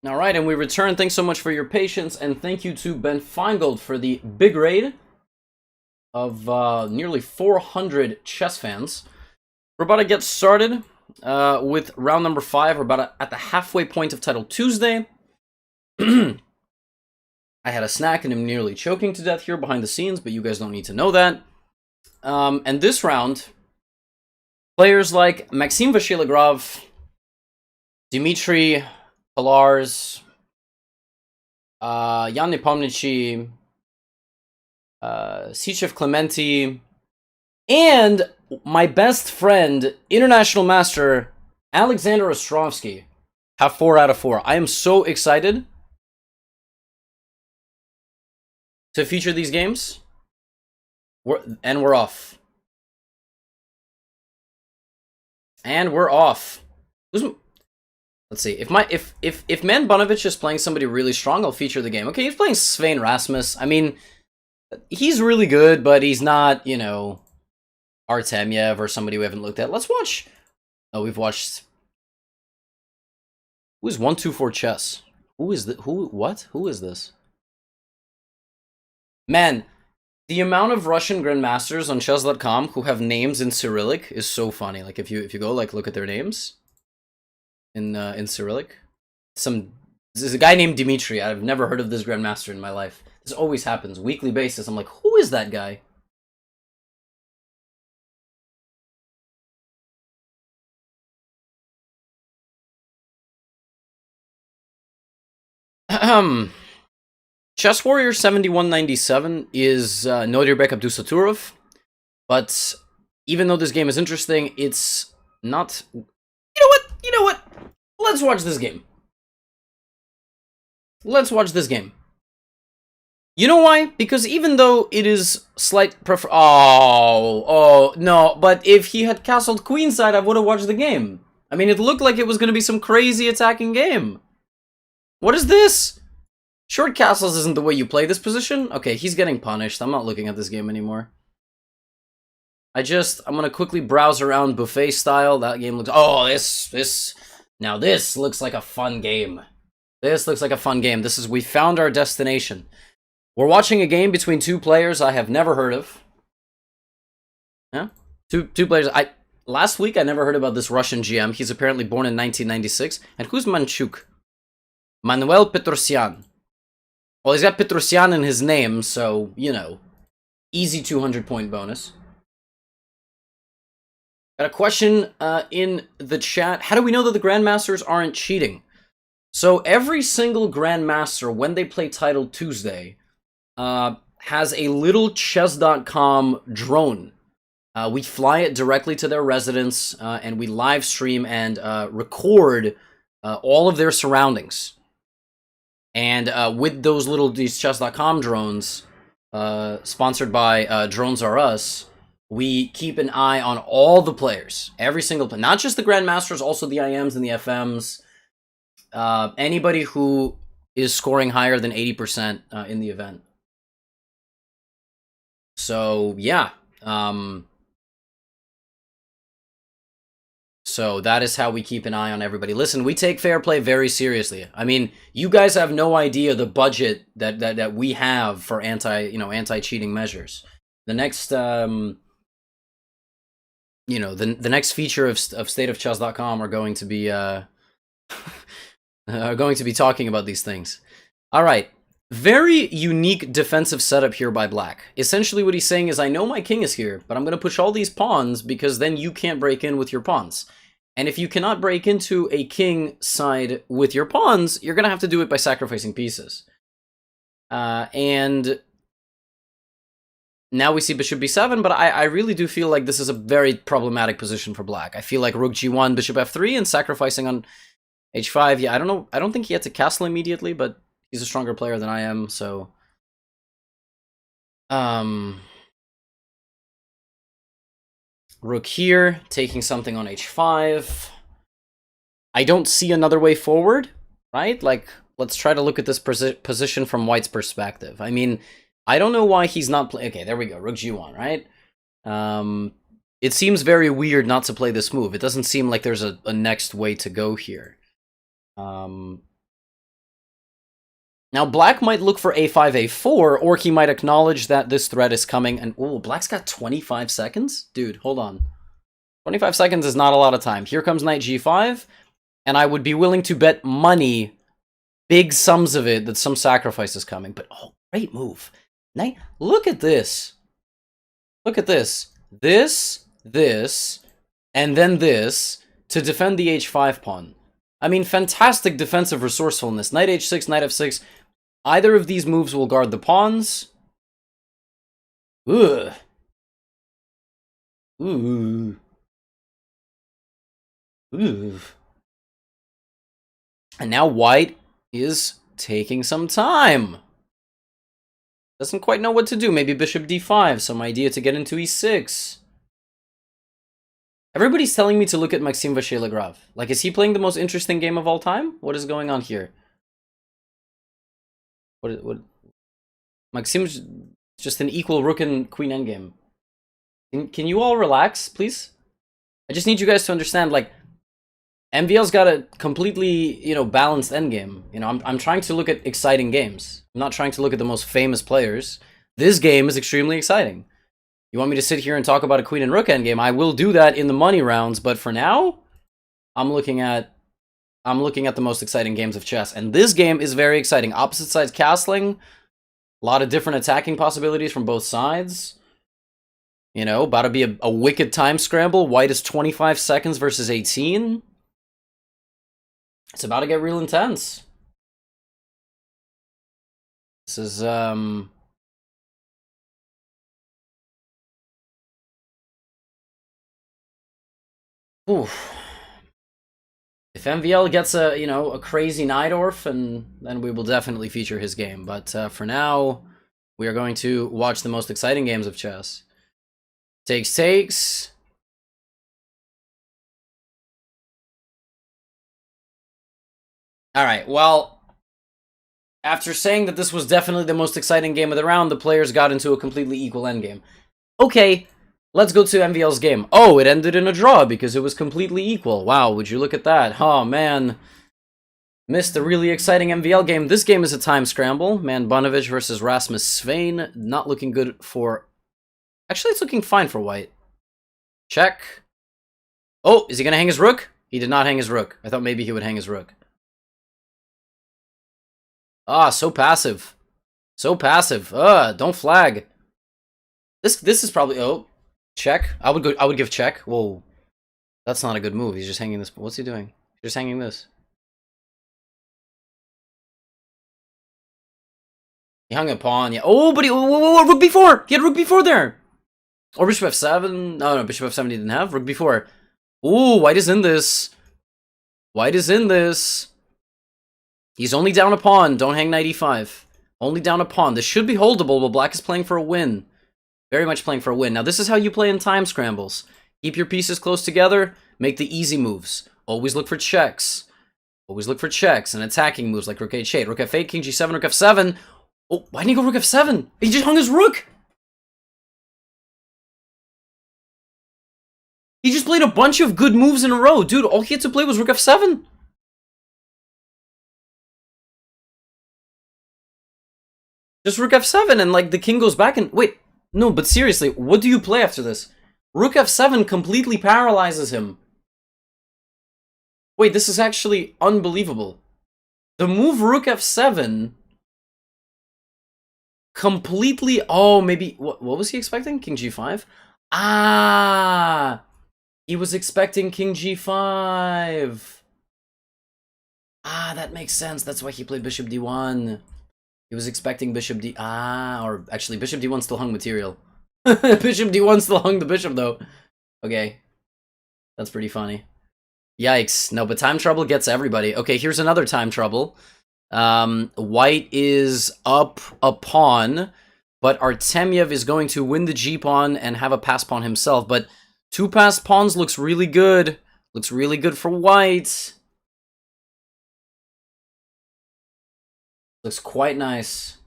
All right, and we return. Thanks so much for your patience, and thank you to Ben Feingold for the big raid of nearly 400 chess fans. We're about to get started with round number 5. We're about at the halfway point of Title Tuesday. I had a snack and I'm nearly choking to death here behind the scenes, but you guys don't need to know that. And this round, players like Maxim Vachilegrov, Dmitry Palars, Ian Nepomniachtchi, Sichev Clementi, and my best friend, International Master Alexander Ostrovsky, have 4 out of 4. I am so excited to feature these games. We're off. And we're off. Let's see. If Man Bonovich is playing somebody really strong, I'll feature the game. Okay, he's playing Svein Rasmus. I mean, he's really good, but he's not, you know, Artemyev or somebody we haven't looked at. Let's watch. Oh, we've watched. Who is 124 Chess? Who is the what? Who is this? Man, the amount of Russian grandmasters on Chess.com who have names in Cyrillic is so funny. Like if you go like look at their names in Cyrillic, there's a guy named Dmitry. I've never heard of this grandmaster in my life. This always happens weekly basis. I'm like, who is that guy? Chess Warrior 7197 is Nodirbek Abdusaturov, but even though this game is interesting, it's not. You know what? Let's watch this game. Let's watch this game. You know why? Because even though it is slight oh no, but if he had castled queenside, I would have watched the game. I mean, it looked like it was going to be some crazy attacking game. What is this? Short castles isn't the way you play this position? Okay, he's getting punished. I'm not looking at this game anymore. I'm gonna quickly browse around buffet style. That game looks, oh, now this looks like a fun game. This looks like a fun game. We found our destination. We're watching a game between 2 players I have never heard of. Yeah? Two players. Last week I never heard about this Russian GM. He's apparently born in 1996. And who's Manchuk? Manuel Petrosyan. Well, he's got Petrosyan in his name, so, you know, easy 200-point bonus. Got a question in the chat. How do we know that the grandmasters aren't cheating? So every single grandmaster, when they play Title Tuesday, has a little Chess.com drone. We fly it directly to their residence, and we live stream and record all of their surroundings. And with these Chess.com drones, sponsored by Drones R Us, we keep an eye on all the players, every single player, not just the grandmasters, also the IMs and the FMs. Anybody who is scoring higher than 80% in the event. So yeah, so that is how we keep an eye on everybody. Listen, we take fair play very seriously. I mean, you guys have no idea the budget that we have for anti-cheating measures. The next the next feature of stateofchess.com are going to be talking about these things. All right. Very unique defensive setup here by Black. Essentially what he's saying is, I know my king is here, but I'm going to push all these pawns because then you can't break in with your pawns. And if you cannot break into a king side with your pawns, you're going to have to do it by sacrificing pieces. And now we see bishop b7, but I really do feel like this is a very problematic position for Black. I feel like rook g1, bishop f3, and sacrificing on h5. Yeah, I don't know. I don't think he had to castle immediately, but he's a stronger player than I am, so... Rook here, taking something on h5. I don't see another way forward, right? Like, let's try to look at this position from White's perspective. I mean, I don't know why he's not playing... Okay, there we go, rook g1, right? It seems very weird not to play this move. It doesn't seem like there's a next way to go here. Now, black might look for a5, a4, or he might acknowledge that this threat is coming. And, oh, black's got 25 seconds? Dude, hold on. 25 seconds is not a lot of time. Here comes knight g5, and I would be willing to bet money, big sums of it, that some sacrifice is coming. But, oh, great move. Knight, look at this. Look at this. This, and then this to defend the h5 pawn. I mean, fantastic defensive resourcefulness. Knight h6, knight f6. Either of these moves will guard the pawns. Ugh. Ooh. Ooh. And now white is taking some time. Doesn't quite know what to do. Maybe bishop d5, some idea to get into e6. Everybody's telling me to look at Maxime Vachier-Lagrave. Like, is he playing the most interesting game of all time? What is going on here? What? Maxime's just an equal rook and queen endgame. Can you all relax, please? I just need you guys to understand, like, MVL's got a completely, you know, balanced endgame. You know, I'm trying to look at exciting games. I'm not trying to look at the most famous players. This game is extremely exciting. You want me to sit here and talk about a queen and rook endgame? I will do that in the money rounds, but for now, I'm looking at the most exciting games of chess. And this game is very exciting. Opposite sides castling, a lot of different attacking possibilities from both sides. You know, about to be a wicked time scramble. White is 25 seconds versus 18. It's about to get real intense. This is, oof. If MVL gets a, you know, a crazy Najdorf, and then we will definitely feature his game. But for now, we are going to watch the most exciting games of chess. Takes. Alright, well, after saying that this was definitely the most exciting game of the round, the players got into a completely equal endgame. Okay, let's go to MVL's game. Oh, it ended in a draw because it was completely equal. Wow, would you look at that? Oh, man. Missed a really exciting MVL game. This game is a time scramble. Man Bonovich versus Rasmus Svein. Not looking good for... Actually, it's looking fine for white. Check. Oh, is he going to hang his rook? He did not hang his rook. I thought maybe he would hang his rook. Ah, so passive. So passive. Don't flag. This is probably... Oh, check. I would give check. Whoa. That's not a good move. He's just hanging this. What's he doing? He's just hanging this. He hung a pawn. Yeah. Oh, but he... Whoa, rook b4. He had rook b4 there. Or bishop f7. No, bishop f7 he didn't have. Rook b4. Ooh, white is in this. White is in this. He's only down a pawn. Don't hang knight e5. Only down a pawn. This should be holdable, but black is playing for a win. Very much playing for a win. Now, this is how you play in time scrambles. Keep your pieces close together. Make the easy moves. Always look for checks. Always look for checks and attacking moves like rook h8, rook f8, king g7, rook f7. Oh, why didn't he go rook f7? He just hung his rook! He just played a bunch of good moves in a row. Dude, all he had to play was rook f7. Just rook f7 and, like, the king goes back and... Wait, no, but seriously, what do you play after this? Rook f7 completely paralyzes him. Wait, this is actually unbelievable. The move rook f7... completely... Oh, maybe... What was he expecting? King g5? Ah! He was expecting king g5. Ah, that makes sense. That's why he played bishop d1. He was expecting bishop d... Ah, or actually, bishop d1 still hung material. Bishop d1 still hung the bishop, though. Okay. That's pretty funny. Yikes. No, but time trouble gets everybody. Okay, here's another time trouble. White is up a pawn, but Artemyev is going to win the g-pawn and have a pass pawn himself. But two passed pawns looks really good. Looks really good for white. Looks quite nice.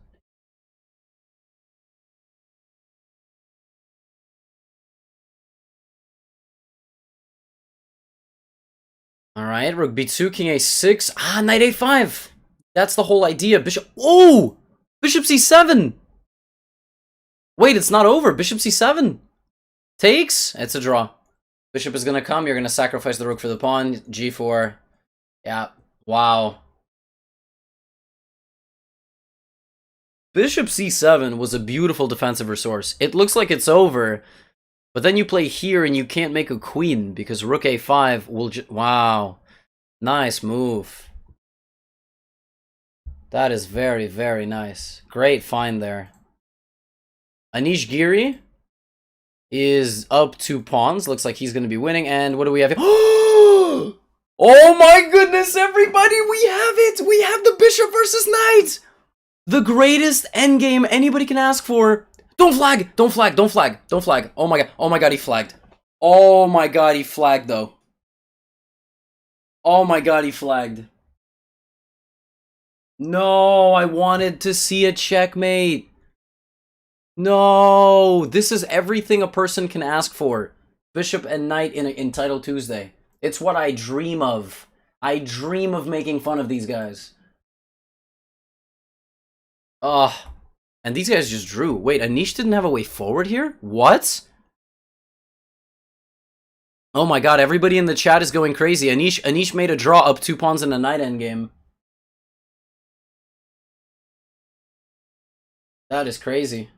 Alright, rook b2, king a6. Ah, knight a5. That's the whole idea. Bishop... Oh! Bishop c7! Wait, it's not over. Bishop c7. Takes? It's a draw. Bishop is going to come. You're going to sacrifice the rook for the pawn. g4. Yeah. Wow. Bishop c7 was a beautiful defensive resource. It looks like it's over, but then you play here and you can't make a queen because rook a5 will wow. Nice move. That is very, very nice. Great find there. Anish Giri is up 2 pawns. Looks like he's going to be winning. And what do we have here? Oh my goodness, everybody! We have it! We have the bishop versus knight! The greatest endgame anybody can ask for. Don't flag! Don't flag! Don't flag! Don't flag! Oh my god! Oh my god! He flagged! Oh my god! He flagged though. Oh my god! He flagged. No, I wanted to see a checkmate. No, this is everything a person can ask for. Bishop and knight in Title Tuesday. It's what I dream of. I dream of making fun of these guys. Ugh. And these guys just drew. Wait, Anish didn't have a way forward here? What? Oh my god, everybody in the chat is going crazy. Anish made a draw up 2 pawns in a knight endgame. That is crazy.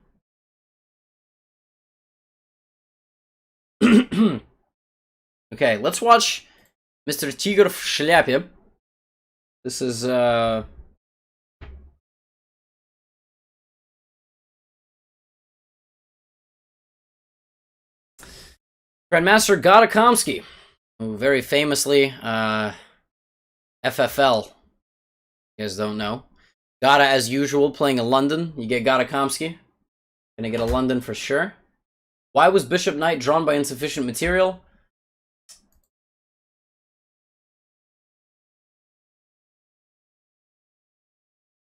Okay, let's watch Mr. Tiger в шляпе. This is, Grandmaster Gadakomsky, who very famously, FFL. You guys don't know. Gada, as usual, playing a London. You get Gadakomsky. Gonna get a London for sure. Why was Bishop Knight drawn by insufficient material?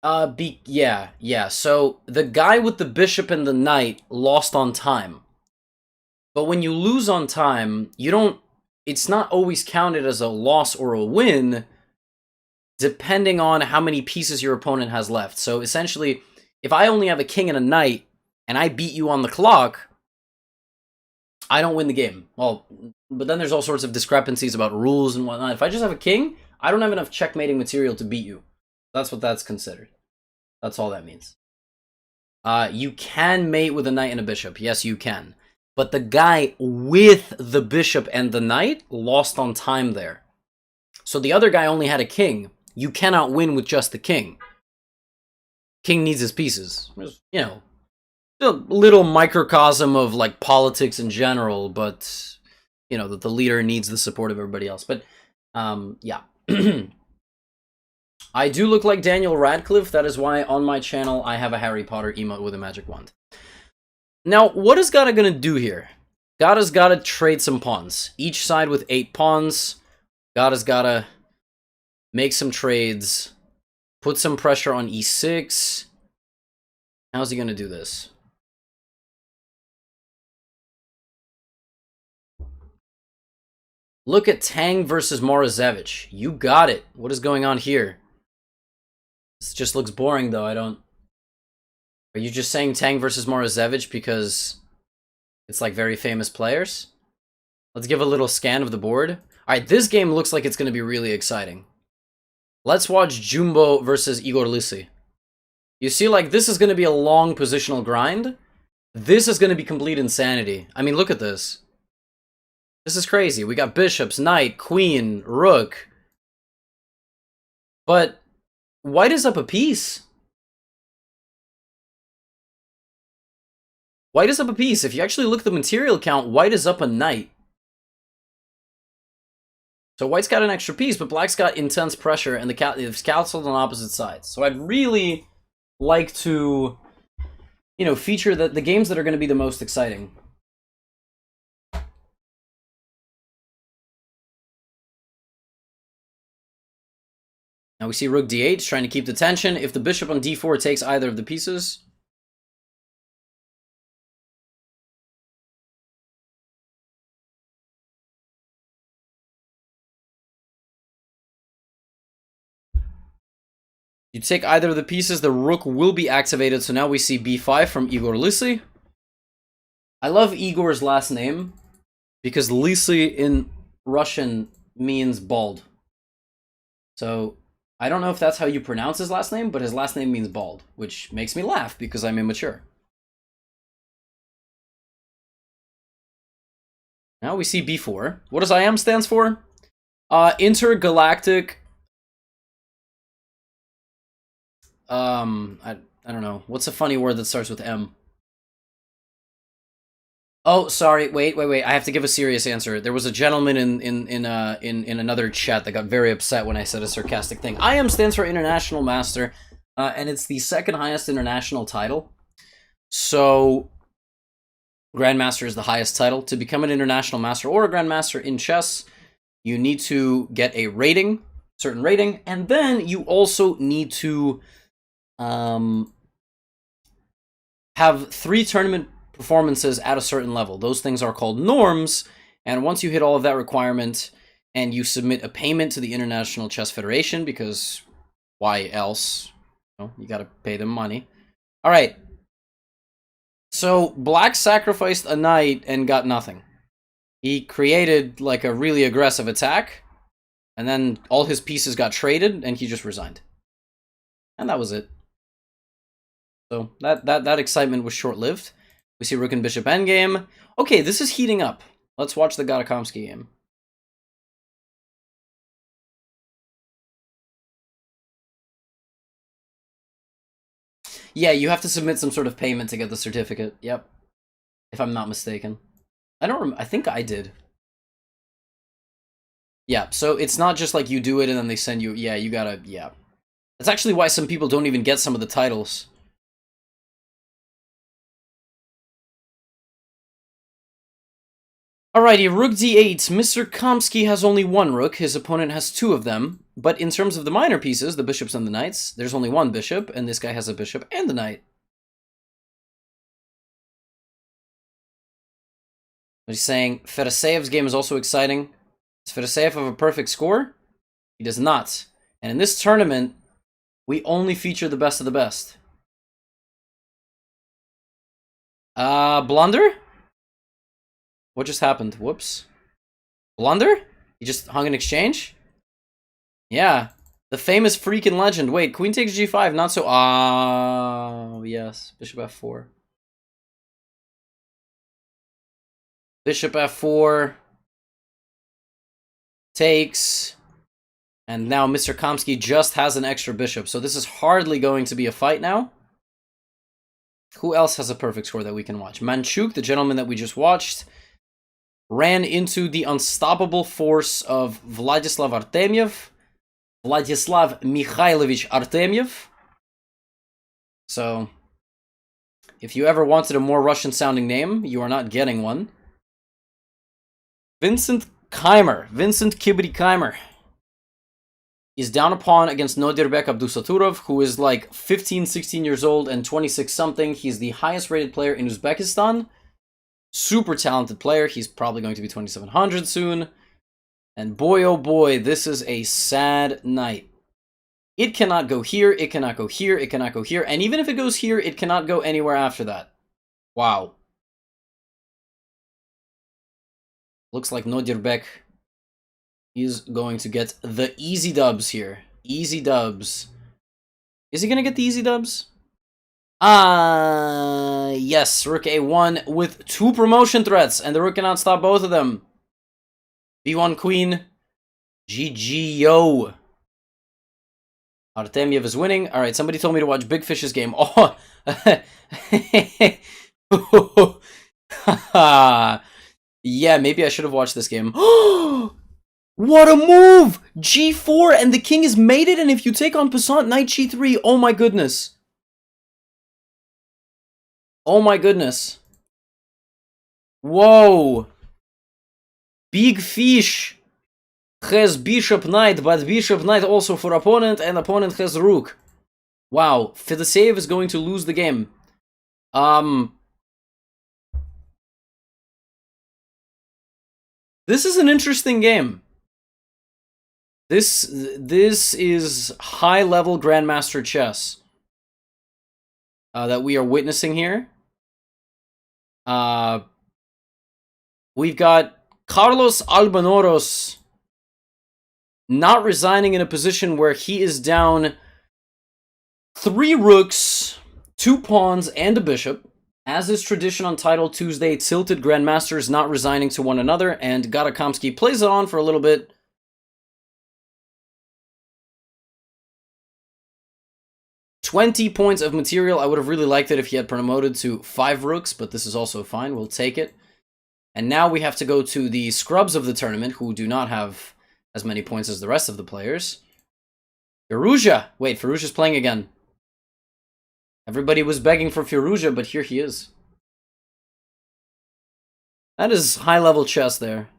Yeah. So the guy with the bishop and the knight lost on time. But when you lose on time, you don't... It's not always counted as a loss or a win, depending on how many pieces your opponent has left. So essentially, if I only have a king and a knight, and I beat you on the clock, I don't win the game. Well, but then there's all sorts of discrepancies about rules and whatnot. If I just have a king, I don't have enough checkmating material to beat you. That's what that's considered. That's all that means. You can mate with a knight and a bishop. Yes, you can. But the guy with the bishop and the knight lost on time there. So the other guy only had a king. You cannot win with just the king. King needs his pieces. You know, a little microcosm of like politics in general, but you know that the leader needs the support of everybody else. But yeah. I do look like Daniel Radcliffe. That is why on my channel I have a Harry Potter emote with a magic wand. Now, what is Gada gonna do here? Gada's gotta trade some pawns. Each side with 8 pawns. Gada's gotta make some trades. Put some pressure on e6. How's he gonna do this? Look at Tang versus Morozevich. You got it. What is going on here? This just looks boring, though. I don't... Are you just saying Tang versus Morozevich because it's like very famous players? Let's give a little scan of the board. Alright, this game looks like it's going to be really exciting. Let's watch Jumbo versus Igor Lisi. You see, like, this is going to be a long positional grind. This is going to be complete insanity. I mean, look at this. This is crazy. We got bishops, knight, queen, rook. But white is up a piece. White is up a piece. If you actually look at the material count, white is up a knight. So white's got an extra piece, but black's got intense pressure, and it's castled on opposite sides. So I'd really like to, you know, feature the games that are going to be the most exciting. Now we see rook d8, trying to keep the tension. If the bishop on d4 takes either of the pieces... You take either of the pieces, the rook will be activated. So now we see b5 from Igor Lisi. I love Igor's last name because Lisi in Russian means bald. So I don't know if that's how you pronounce his last name, but his last name means bald, which makes me laugh because I'm immature. Now we see b4. What does IM stands for? Intergalactic. I don't know. What's a funny word that starts with M? Oh, sorry. Wait. I have to give a serious answer. There was a gentleman in another chat that got very upset when I said a sarcastic thing. IM stands for International Master, and it's the second highest international title. So, Grandmaster is the highest title. To become an international master or a grandmaster in chess, you need to get a rating, certain rating, and then you also need to have 3 tournament performances at a certain level. Those things are called norms, and once you hit all of that requirement and you submit a payment to the International Chess Federation, because why else? You gotta pay them money. All right. So Black sacrificed a knight and got nothing. He created like a really aggressive attack, and then all his pieces got traded, and he just resigned. And that was it. So that excitement was short-lived. We see Rook and Bishop Endgame. Okay, this is heating up. Let's watch the Gatakomsky game. Yeah, you have to submit some sort of payment to get the certificate. Yep. If I'm not mistaken. I think I did. Yeah, so it's not just like you do it and then they send you... Yeah, you gotta... Yeah. That's actually why some people don't even get some of the titles. Alrighty, Rook d8. Mr. Komsky has only 1 rook. His opponent has 2 of them. But in terms of the minor pieces, the bishops and the knights, there's only 1 bishop, and this guy has a bishop and a knight. But he's saying Fedoseev's game is also exciting. Does Fedoseev have a perfect score? He does not. And in this tournament, we only feature the best of the best. Blunder? What just happened? Whoops. Blunder? He just hung an exchange? Yeah. The famous freaking legend. Wait, queen takes g5, not so... Oh, yes. Bishop f4. Bishop f4. Takes. And now Mr. Komsky just has an extra bishop. So this is hardly going to be a fight now. Who else has a perfect score that we can watch? Manchuk, the gentleman that we just watched, ran into the unstoppable force of Vladislav Artemyev. Vladislav Mikhailovich Artemyev. So, if you ever wanted a more Russian-sounding name, you are not getting one. Vincent Kibri Keimer, is down a pawn against Nodirbek Abdusaturov, who is like 15, 16 years old and 26-something. He's the highest-rated player in Uzbekistan. Super talented player. He's probably going to be 2700 soon. And boy, oh boy, this is a sad night. It cannot go here, it cannot go here, it cannot go here. And even if it goes here, it cannot go anywhere after that. Wow. Looks like Nodirbek is going to get the easy dubs here. Easy dubs. Is he going to get the easy dubs? Yes. Rook A1 with 2 promotion threats, and the rook cannot stop both of them. B1 queen. GG, yo. Artemyev is winning. Alright, somebody told me to watch Big Fish's game. Oh. Yeah, maybe I should have watched this game. What a move! G4, and the king is mated, and if you take on Passant, knight G3, oh my goodness. Oh my goodness. Whoa. Big Fish has bishop knight, but bishop knight also for opponent, and opponent has rook. Wow, Fedoseev is going to lose the game. This is an interesting game. This is high-level grandmaster chess that we are witnessing here. We've got Carlos Albanoros not resigning in a position where he is down 3 rooks, 2 pawns, and a bishop. As is tradition on Title Tuesday, tilted grandmasters not resigning to one another, and Garakamsky plays it on for a little bit. $20 points of material. I would have really liked it if he had promoted to 5 rooks, but this is also fine. We'll take it. And now we have to go to the scrubs of the tournament, who do not have as many points as the rest of the players. Firouzja! Wait, Firouzja's playing again. Everybody was begging for Firouzja, but here he is. That is high-level chess there.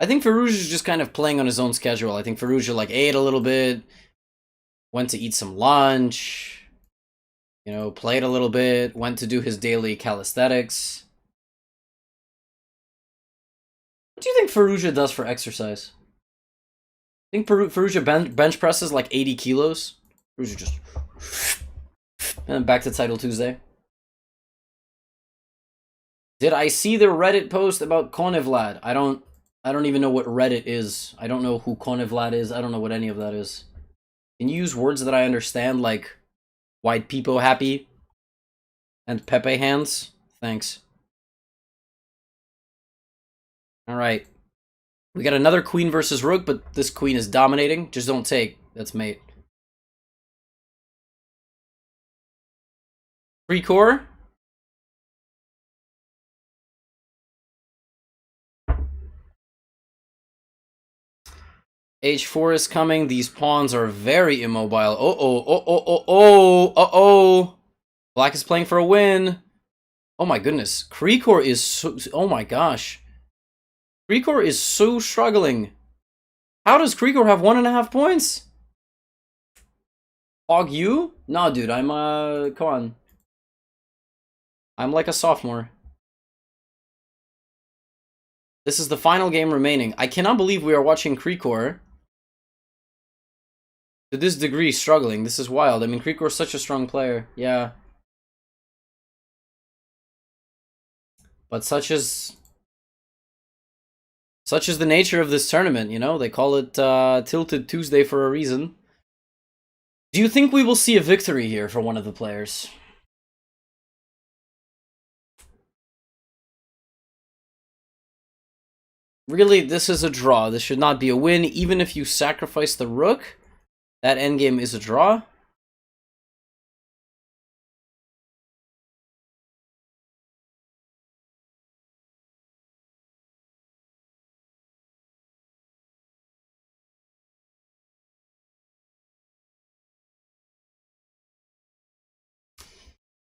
I think Firouzja's just kind of playing on his own schedule. I think Firouzja like ate a little bit, went to eat some lunch, you know, played a little bit, went to do his daily calisthenics. What do you think Firouzja does for exercise? I think Firouzja bench presses like 80 kilos. Firouzja just... And then back to Title Tuesday. Did I see the Reddit post about Konevlad? I don't even know what Reddit is. I don't know who Konevlad is. I don't know what any of that is. Can you use words that I understand, like white people happy and Pepe hands? Thanks. Alright. We got another queen versus rook, but this queen is dominating. Just don't take. That's mate. Free core. H4 is coming. These pawns are very immobile. Uh-oh. Black is playing for a win. Oh my goodness. Krieger is so... Oh my gosh. Krieger is so struggling. How does Krieger have 1.5 points? Hog you? No, dude. I'm, come on. I'm like a sophomore. This is the final game remaining. I cannot believe we are watching Krieger to this degree struggling. This is wild. I mean, Krieger is such a strong player. Yeah. But such is the nature of this tournament, you know? They call it Tilted Tuesday for a reason. Do you think we will see a victory here for one of the players? Really, this is a draw. This should not be a win. Even if you sacrifice the rook, that endgame is a draw.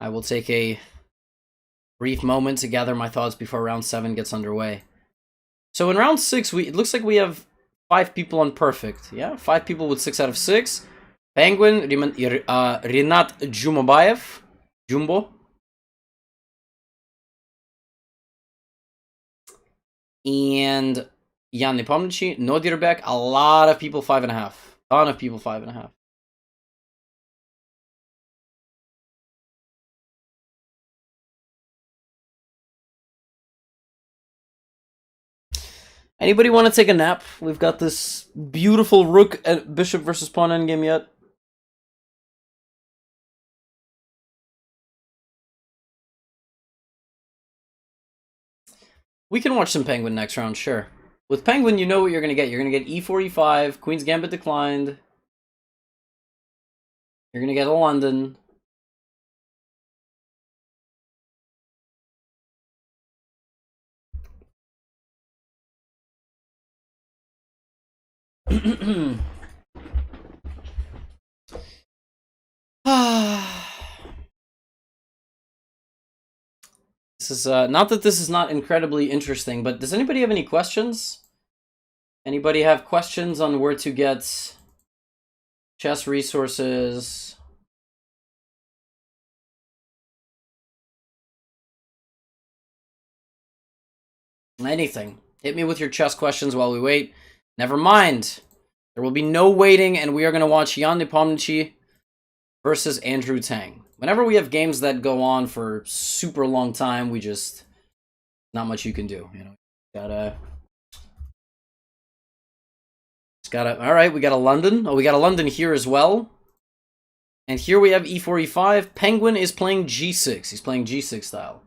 I will take a brief moment to gather my thoughts before round 7 gets underway. So in round 6, it looks like we have 5 people on perfect. Yeah, 5 people with 6 out of 6. Penguin, Rinat Jumabayev, Jumbo. And Ian Nepomniachtchi, Nodirbek, a lot of people 5.5. Ton of people 5.5. Anybody want to take a nap? We've got this beautiful rook and bishop versus pawn endgame yet. We can watch some Penguin next round, sure. With Penguin, you know what you're going to get. You're going to get e4, e5, Queen's Gambit declined. You're going to get a London. This is not that this is not incredibly interesting, but does anybody have any questions? Anybody have questions on where to get chess resources? Anything. Hit me with your chess questions while we wait. Never mind. There will be no waiting, and we are going to watch Ian Nepomniactchi versus Andrew Tang. Whenever we have games that go on for super long time, we just... not much you can do, you know. All right, we got a London. Oh, we got a London here as well. And here we have e4, e5. Penguin is playing g6. He's playing g6 style.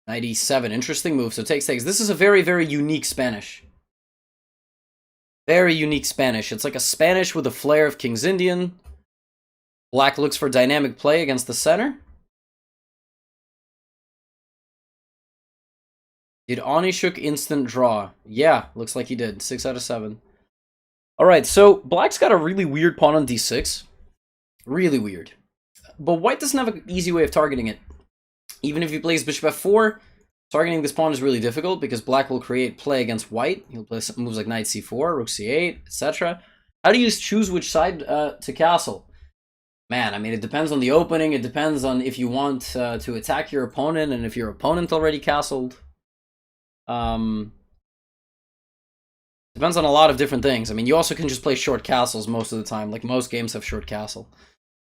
Knight e7. Interesting move. So takes. This is a very, very unique Spanish. Very unique Spanish. It's like a Spanish with a flair of King's Indian. Black looks for dynamic play against the center. Did Onishuk instant draw? Yeah, looks like he did. 6 out of 7. Alright, so Black's got a really weird pawn on d6. Really weird. But White doesn't have an easy way of targeting it. Even if he plays bishop f4, targeting this pawn is really difficult because Black will create play against White. He'll play moves like knight c4, rook c8, etc. How do you choose which side to castle? Man, I mean, it depends on the opening. It depends on if you want to attack your opponent and if your opponent already castled. Depends on a lot of different things. I mean, you also can just play short castles most of the time. Like, most games have short castle.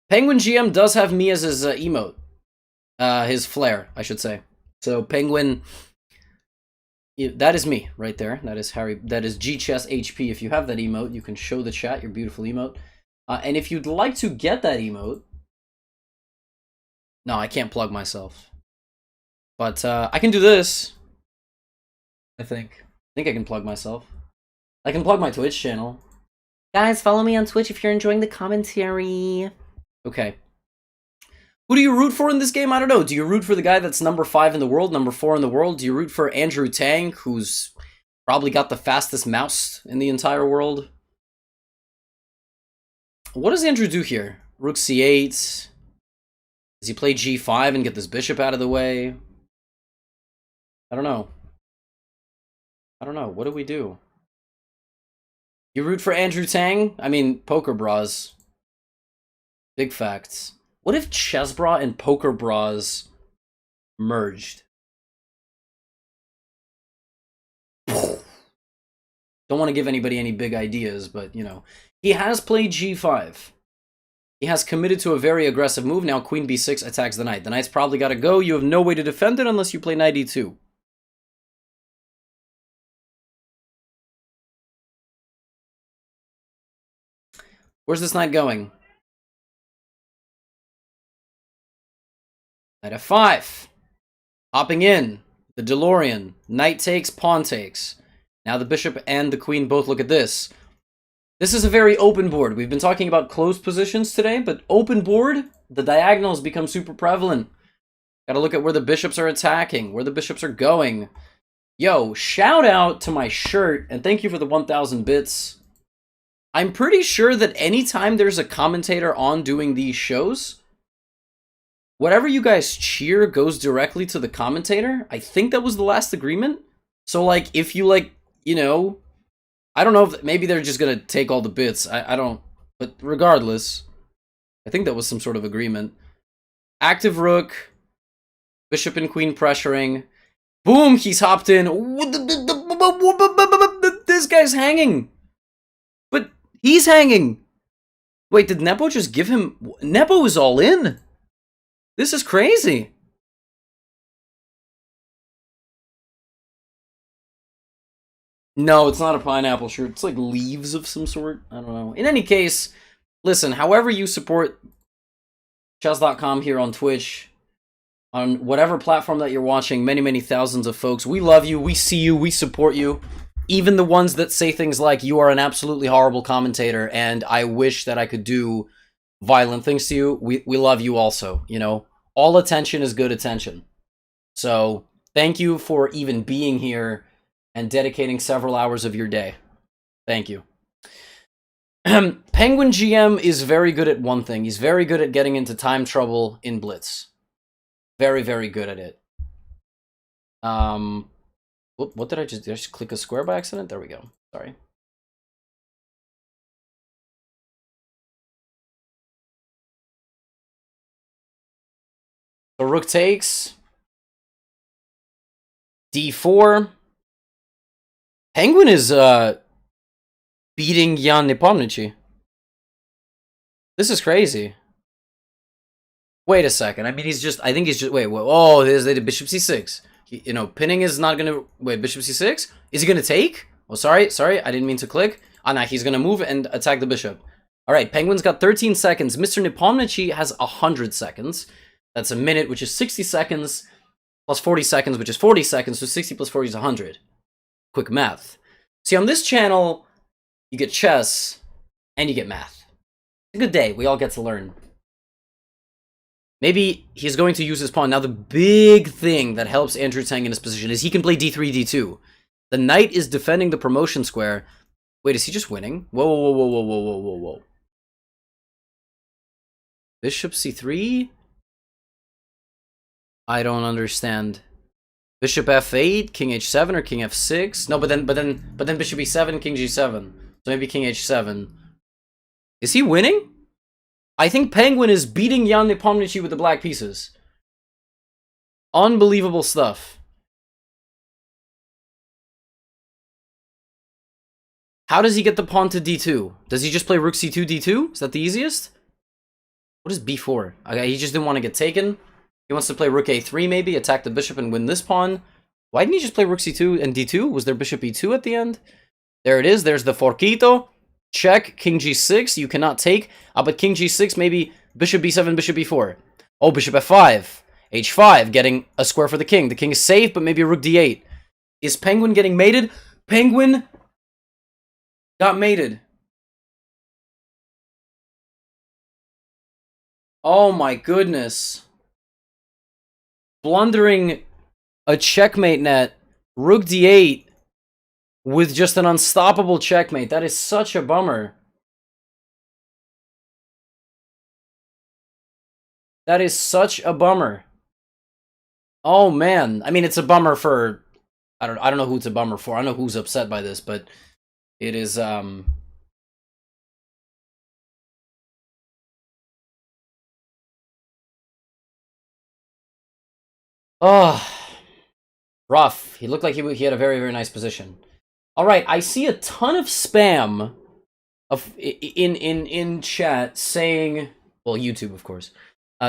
Penguin GM does have me as his emote. His flair, I should say. So, Penguin... that is me, right there. That is Harry. That is GChess HP. If you have that emote, you can show the chat your beautiful emote. And if you'd like to get that emote... No, I can't plug myself. But I can do this. I think I can plug myself. I can plug my Twitch channel. Guys, follow me on Twitch if you're enjoying the commentary. Okay. Who do you root for in this game? I don't know. Do you root for the guy that's number 5 in the world, number 4 in the world? Do you root for Andrew Tang, who's probably got the fastest mouse in the entire world? What does Andrew do here? Rook c8. Does he play g5 and get this bishop out of the way? I don't know. What do we do? You root for Andrew Tang? I mean, Poker Bras. Big facts. What if Chess Bra and Poker Bras merged? Don't want to give anybody any big ideas, but, you know. He has played g5. He has committed to a very aggressive move. Now queen b6 attacks the knight. The knight's probably got to go. You have no way to defend it unless you play knight e2. Where's this knight going? Knight f5. Hopping in. The DeLorean. Knight takes, pawn takes. Now the bishop and the queen both look at this. This is a very open board. We've been talking about closed positions today, but open board, the diagonals become super prevalent. Gotta look at where the bishops are attacking, where the bishops are going. Yo, shout out to my shirt, and thank you for the 1,000 bits. I'm pretty sure that anytime there's a commentator on doing these shows, whatever you guys cheer goes directly to the commentator. I think that was the last agreement. So, like, if you, like, you know... I don't know if maybe they're just gonna take all the bits. I don't... But regardless, I think that was some sort of agreement. Active rook. Bishop and queen pressuring. Boom! He's hopped in. This guy's hanging. But he's hanging. Wait, did Nepo just give him... Nepo is all in. This is crazy. No, it's not a pineapple shirt. It's like leaves of some sort. I don't know. In any case, listen, however you support Chess.com here on Twitch, on whatever platform that you're watching, many, many thousands of folks, we love you, we see you, we support you. Even the ones that say things like, you are an absolutely horrible commentator, and I wish that I could do violent things to you, we love you also, you know? All attention is good attention. So, thank you for even being here and dedicating several hours of your day. Thank you. Penguin GM is very good at one thing. He's very good at getting into time trouble in Blitz. Very, very good at it. What did I just click a square by accident? There we go. Sorry. So rook takes. D4. Penguin is beating Ian Nepomniachtchi. This is crazy. Wait a second. I mean, I think he's just, wait, oh, there's the bishop c6. You know, pinning is not gonna, wait, bishop c6? Is he gonna take? Oh, sorry, I didn't mean to click. Ah, nah, he's gonna move and attack the bishop. All right, Penguin's got 13 seconds. Mr. Nepomniachtchi has 100 seconds. That's a minute, which is 60 seconds, plus 40 seconds, which is 40 seconds, so 60 plus 40 is 100. Quick math. See, on this channel, you get chess, and you get math. It's a good day. We all get to learn. Maybe he's going to use his pawn. Now, the big thing that helps Andrew Tang in his position is he can play d3, d2. The knight is defending the promotion square. Wait, is he just winning? Whoa, whoa, whoa, whoa, whoa, whoa, whoa, whoa. Bishop c3? I don't understand. Bishop f8, king h7, or king f6? No, but then bishop e7, king g7. So maybe king h7. Is he winning? I think Penguin is beating Ian Nepomniachtchi with the black pieces. Unbelievable stuff. How does he get the pawn to d2? Does he just play rook c2, d2? Is that the easiest? What is b4? Okay, he just didn't want to get taken. He wants to play rook a3 maybe, attack the bishop and win this pawn. Why didn't he just play rook c2 and d2? Was there bishop e2 at the end? There it is. There's the forquito. Check. King g6. You cannot take. But king g6, maybe bishop b7, bishop b4. Oh, bishop f5. h5, getting a square for the king. The king is safe, but maybe a rook d8. Is Penguin getting mated? Penguin got mated. Oh my goodness. Blundering a checkmate net. Rook d8 with just an unstoppable checkmate. That is such a bummer. That is such a bummer. Oh man. I mean, it's a bummer for, I don't know who it's a bummer for. I don't know who's upset by this, but it is oh, rough. He looked like he had a very, very nice position. All right, I see a ton of spam in chat saying, well, YouTube, of course,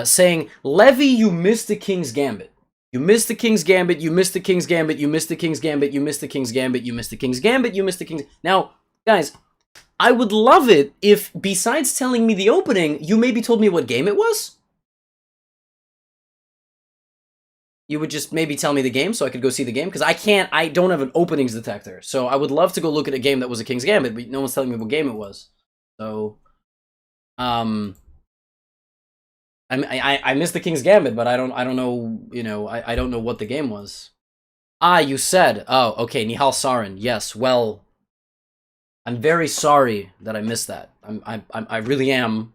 saying, Levy, you missed the King's Gambit. You missed the King's Gambit, you missed the King's Gambit, you missed the King's Gambit, you missed the King's Gambit, you missed the King's Gambit, you missed the King's... Now, guys, I would love it if, besides telling me the opening, you maybe told me what game it was. You would just maybe tell me the game so I could go see the game, because I don't have an openings detector. So I would love to go look at a game that was a King's Gambit, but no one's telling me what game it was. So, I missed the King's Gambit, but I don't know, you know, I don't know what the game was. Ah, you said, oh, okay, Nihal Sarin, yes, well, I'm very sorry that I missed that. I really am.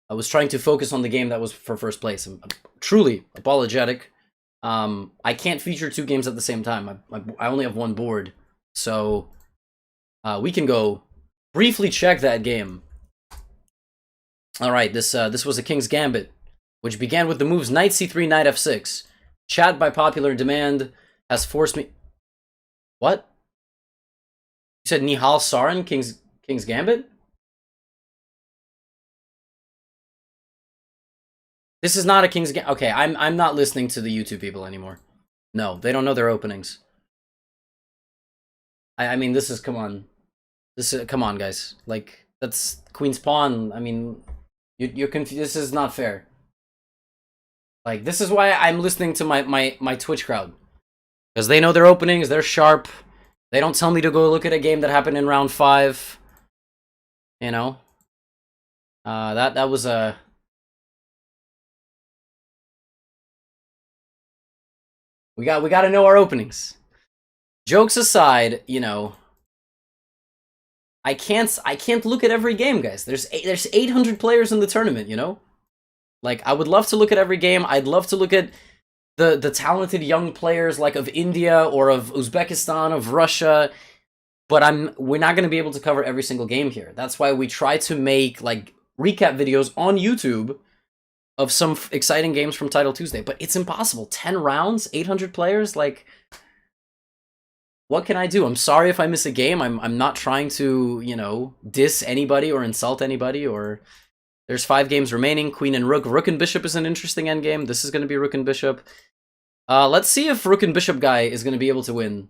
I was trying to focus on the game that was for first place. I'm truly apologetic. I can't feature two games at the same time. I only have one board, so we can go briefly check that game. All right, this was a King's Gambit, which began with the moves knight c3, knight f6. Chat by popular demand has forced me... What? You said Nihal Sarin, King's Gambit? This is not a King's Gambit. Okay, I'm not listening to the YouTube people anymore. No, they don't know their openings. I mean, this is, come on. Come on, guys. Like, that's Queen's Pawn. I mean, you're confused. This is not fair. Like, this is why I'm listening to my Twitch crowd. Because they know their openings, they're sharp. They don't tell me to go look at a game that happened in round 5. You know? That was a... We got to know our openings. Jokes aside, you know, I can't look at every game, guys. There's 800 players in the tournament, you know? Like, I would love to look at every game. I'd love to look at the talented young players like of India or of Uzbekistan, of Russia, but we're not going to be able to cover every single game here. That's why we try to make like recap videos on YouTube of some exciting games from Title Tuesday, but it's impossible. 10 rounds, 800 players, like, what can I do? I'm sorry if I miss a game. I'm not trying to, you know, diss anybody or insult anybody, or there's 5 games remaining. Queen and Rook. Rook and Bishop is an interesting endgame. This is going to be Rook and Bishop. Let's see if Rook and Bishop guy is going to be able to win.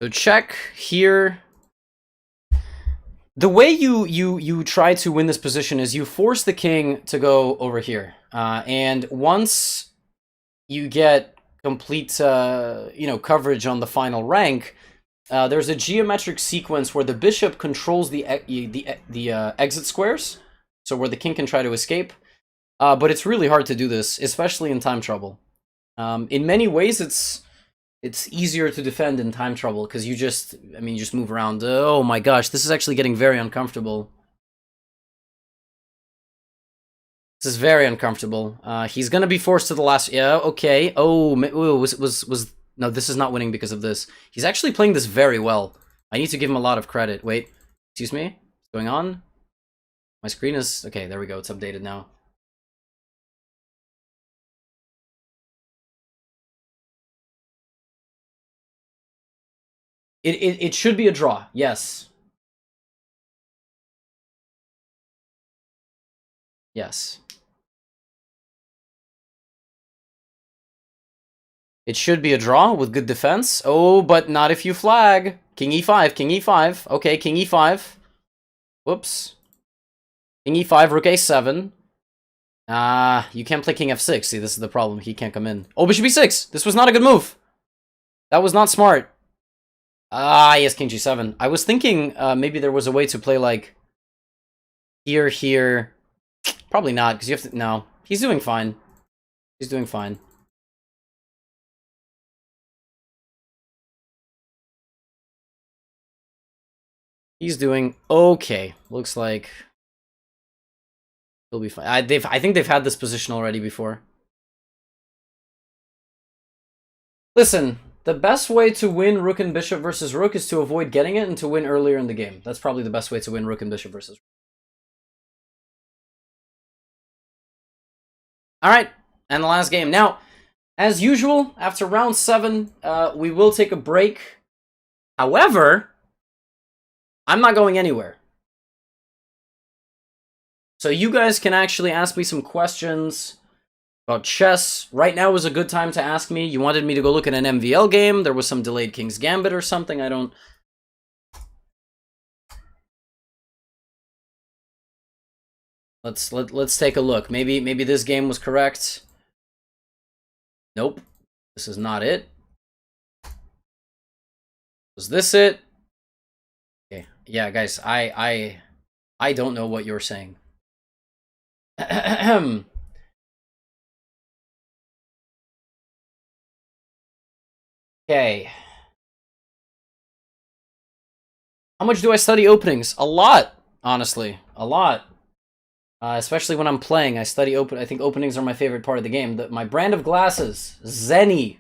So check here. The way you try to win this position is you force the king to go over here. And once you get complete coverage on the final rank, there's a geometric sequence where the bishop controls the exit squares, so where the king can try to escape. But it's really hard to do this, especially in time trouble. In many ways, it's easier to defend in time trouble, because you just move around. Oh my gosh, this is actually getting very uncomfortable. This is very uncomfortable. He's gonna be forced to the last... Yeah, okay. Oh, no, this is not winning because of this. He's actually playing this very well. I need to give him a lot of credit. Wait, excuse me? What's going on? My screen is... Okay, there we go. It's updated now. It should be a draw, yes. Yes. It should be a draw with good defense. Oh, but not if you flag. King e5, king e5. Okay, king e5. Whoops. King e5, rook a7. You can't play king f6. See, this is the problem. He can't come in. Oh, bishop e6. This was not a good move. That was not smart. Yes, king g7. I was thinking maybe there was a way to play like here. Probably not, because you have to... No, he's doing fine. He's doing fine. He's doing okay. Looks like he'll be fine. I think they've had this position already before. Listen, the best way to win Rook and Bishop versus Rook is to avoid getting it and to win earlier in the game. That's probably the best way to win Rook and Bishop versus Rook. Alright, and the last game. Now, as usual, after round 7, we will take a break. However, I'm not going anywhere. So you guys can actually ask me some questions about chess. Right now is a good time to ask me. You wanted me to go look at an MVL game. There was some delayed King's Gambit or something. I don't... Let's take a look. Maybe this game was correct. Nope. This is not it. Was this it? Okay. Yeah, guys, I don't know what you're saying. Okay. How much do I study openings? A lot, honestly. A lot. Especially when I'm playing. I think openings are my favorite part of the game. My brand of glasses. Zenny.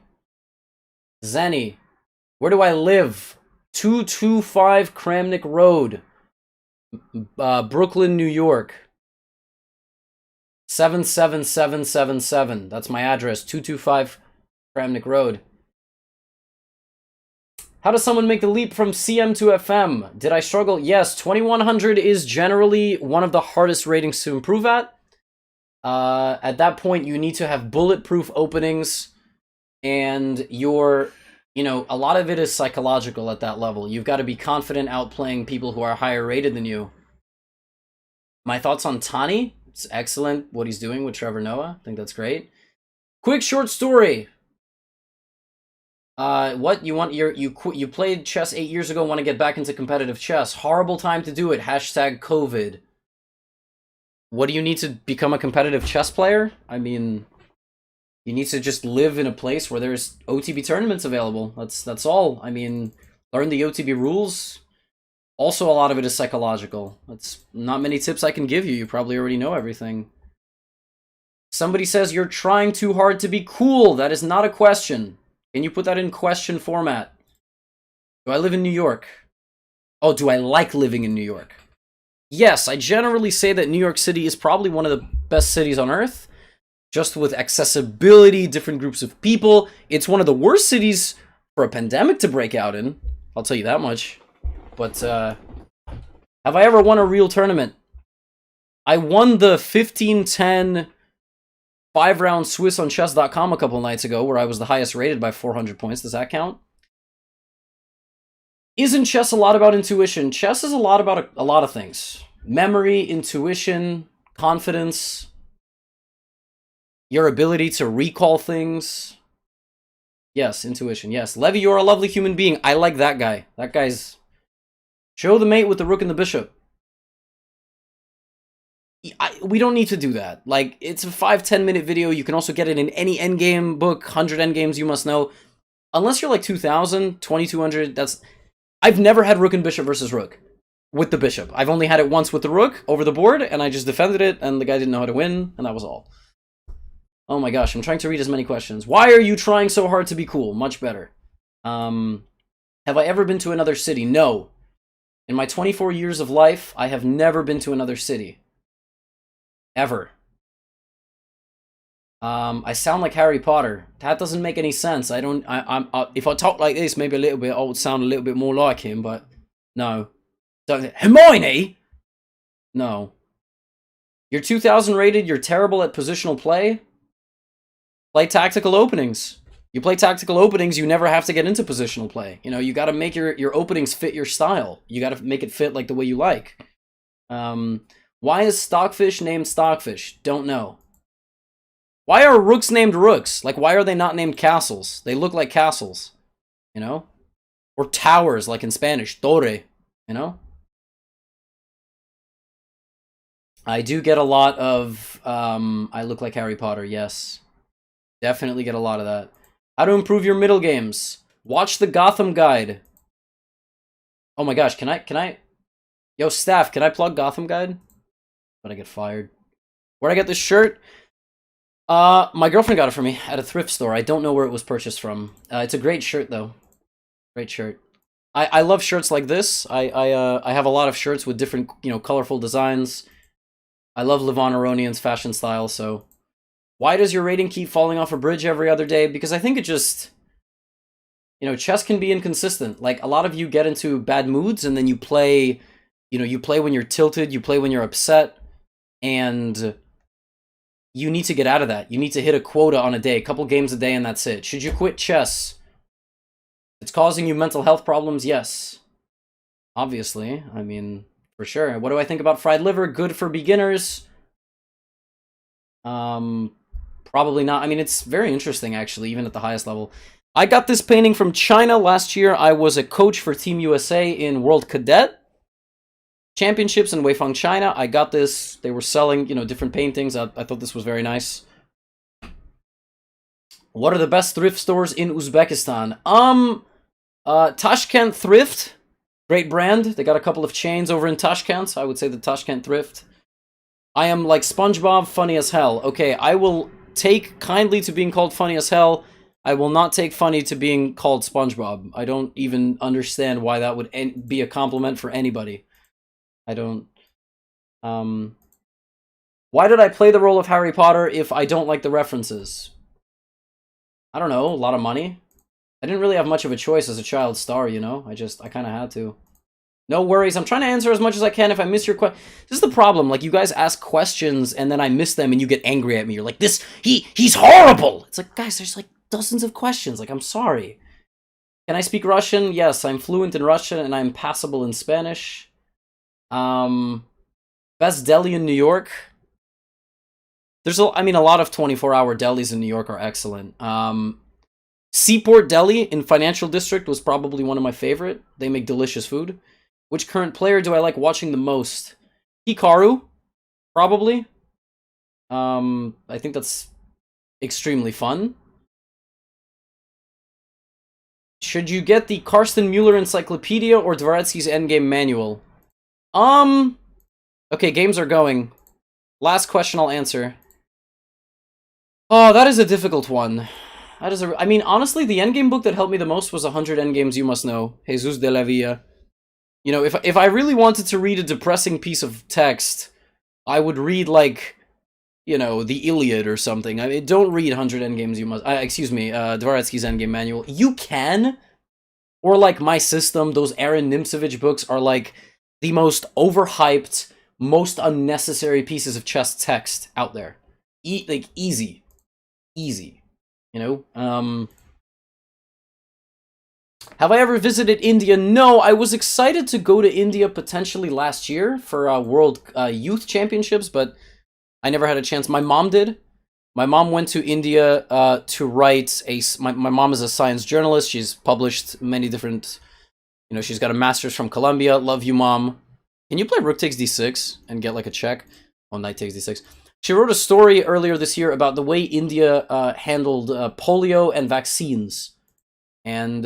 Where do I live? 225 Kramnik Road. Brooklyn, New York. 77777. That's my address. 225 Kramnik Road. How does someone make the leap from CM to FM? Did I struggle? Yes, 2100 is generally one of the hardest ratings to improve at. At that point, you need to have bulletproof openings, and a lot of it is psychological at that level. You've got to be confident outplaying people who are higher rated than you. My thoughts on Tani? It's excellent what he's doing with Trevor Noah. I think that's great. Quick short story. What you want? You played chess 8 years ago. Want to get back into competitive chess? Horrible time to do it. Hashtag COVID. What do you need to become a competitive chess player? I mean, you need to just live in a place where there's OTB tournaments available. That's all. I mean, learn the OTB rules. Also, a lot of it is psychological. That's not many tips I can give you. You probably already know everything. Somebody says you're trying too hard to be cool. That is not a question. Can you put that in question format? Do I live in New York? Oh, do I like living in New York? Yes, I generally say that New York City is probably one of the best cities on earth. Just with accessibility, different groups of people. It's one of the worst cities for a pandemic to break out in. I'll tell you that much. But, have I ever won a real tournament? I won the 15-10 5-round Swiss on Chess.com a couple nights ago, where I was the highest rated by 400 points. Does that count? Isn't chess a lot about intuition? Chess is a lot about a lot of things. Memory, intuition, confidence, your ability to recall things. Yes, intuition, yes. Levy, you're a lovely human being. I like that guy. That guy's... Show the mate with the rook and the bishop. We don't need to do that. Like, it's a 5-10 minute video. You can also get it in any endgame book, 100 endgames you must know. Unless you're like 2000, 2200, that's... I've never had rook and bishop versus rook with the bishop. I've only had it once with the rook over the board, and I just defended it, and the guy didn't know how to win, and that was all. Oh my gosh, I'm trying to read as many questions. Why are you trying so hard to be cool? Much better. Have I ever been to another city? No. In my 24 years of life, I have never been to another city. Ever. I sound like Harry Potter. That doesn't make any sense. If I talk like this, maybe a little bit, I would sound a little bit more like him, but no. Hermione? No. You're 2000 rated, you're terrible at positional play? Play tactical openings. You play tactical openings, you never have to get into positional play. You know, you gotta make your openings fit your style. You gotta make it fit like the way you like. Why is Stockfish named Stockfish? Don't know. Why are rooks named rooks? Like, why are they not named castles? They look like castles, you know? Or towers, like in Spanish, torre, you know? I do get a lot of, I look like Harry Potter, yes. Definitely get a lot of that. How to improve your middle games. Watch the Gotham Guide. Oh my gosh, can I? Yo, staff, can I plug Gotham Guide? But I get fired. Where'd I get this shirt? My girlfriend got it for me at a thrift store. I don't know where it was purchased from. It's a great shirt, though. Great shirt. I love shirts like this. I have a lot of shirts with different, you know, colorful designs. I love Levon Aronian's fashion style, so... Why does your rating keep falling off a bridge every other day? Because I think it just... You know, chess can be inconsistent. Like, a lot of you get into bad moods, and then you play... You know, you play when you're tilted, you play when you're upset, and... You need to get out of that. You need to hit a quota on a day, a couple games a day, and that's it. Should you quit chess? It's causing you mental health problems? Yes. Obviously. I mean, for sure. What do I think about fried liver? Good for beginners. Probably not. I mean, it's very interesting, actually, even at the highest level. I got this painting from China last year. I was a coach for Team USA in World Cadet Championships in Weifang, China. I got this. They were selling, you know, different paintings. I thought this was very nice. What are the best thrift stores in Uzbekistan? Tashkent Thrift. Great brand. They got a couple of chains over in Tashkent. So I would say the Tashkent Thrift. I am like SpongeBob, funny as hell. Okay, I will take kindly to being called funny as hell. I will not take funny to being called SpongeBob. I don't even understand why that would be a compliment for anybody. I don't... Why did I play the role of Harry Potter if I don't like the references? I don't know, a lot of money. I didn't really have much of a choice as a child star, you know? I kind of had to. No worries, I'm trying to answer as much as I can. If I miss your question... This is the problem, like, you guys ask questions and then I miss them and you get angry at me. You're like, he's horrible! It's like, guys, there's like dozens of questions. Like, I'm sorry. Can I speak Russian? Yes, I'm fluent in Russian and I'm passable in Spanish. Best deli in New York? There's a lot of 24-hour delis in New York are excellent. Seaport Deli in Financial District was probably one of my favorite. They make delicious food. Which current player do I like watching the most? Hikaru, probably. I think that's extremely fun. Should you get the Karsten Mueller Encyclopedia or Dvoretsky's Endgame Manual? Okay, games are going. Last question I'll answer. Oh, that is a difficult one. That is I mean, honestly, the Endgame book that helped me the most was 100 Endgames You Must Know. Jesus de la Villa. You know, if I really wanted to read a depressing piece of text, I would read, like, you know, the Iliad or something. I mean, don't read 100 Endgames You Must... excuse me, Dvoretsky's Endgame Manual. You can, or, like, My System, those Aaron Nimcevich books are, like, the most overhyped, most unnecessary pieces of chess text out there. Like, easy. Easy. You know? Have I ever visited India? No, I was excited to go to India potentially last year for World Youth Championships, but I never had a chance. My mom did. My mom went to India to write my mom is a science journalist. She's published many different, you know, she's got a master's from Columbia. Love you, Mom. Can you play Rook takes d6 and get like a check? Oh, Knight takes d6. She wrote a story earlier this year about the way India handled polio and vaccines and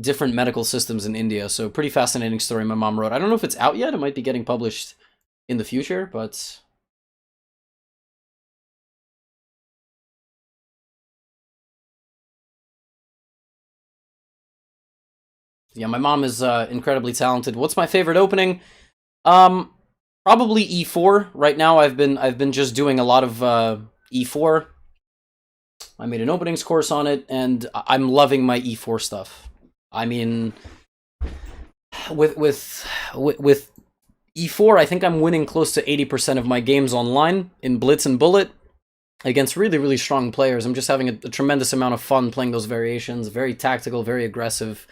different medical systems in India. So pretty fascinating story my mom wrote. I don't know if it's out yet. It might be getting published in the future, but... yeah, my mom is incredibly talented. What's my favorite opening? Probably e4. Right now I've been just doing a lot of e4. I made an openings course on it, and I'm loving my e4 stuff. I mean, with e4, I think I'm winning close to 80% of my games online in Blitz and Bullet against really, really strong players. I'm just having a tremendous amount of fun playing those variations. Very tactical, very aggressive.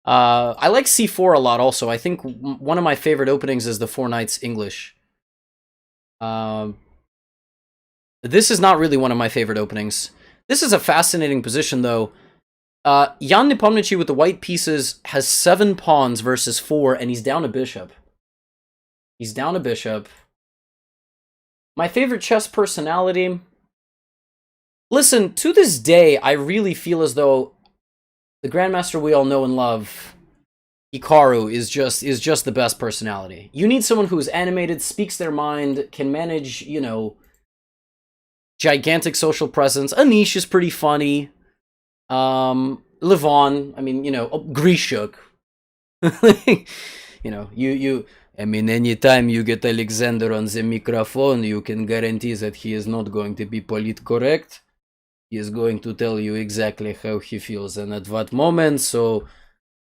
I like c4 a lot also. I think one of my favorite openings is the 4 Knights English. This is not really one of my favorite openings. This is a fascinating position, though. Ian Nepomniachtchi with the white pieces has 7 pawns versus 4, and he's down a bishop. He's down a bishop. My favorite chess personality... listen, to this day, I really feel as though the grandmaster we all know and love, Hikaru, is just the best personality. You need someone who is animated, speaks their mind, can manage, you know, gigantic social presence. Anish is pretty funny. Levon, I mean, you know, Grischuk. You know, I mean, anytime you get Alexander on the microphone, you can guarantee that he is not going to be polite correct. He is going to tell you exactly how he feels and at what moment, so,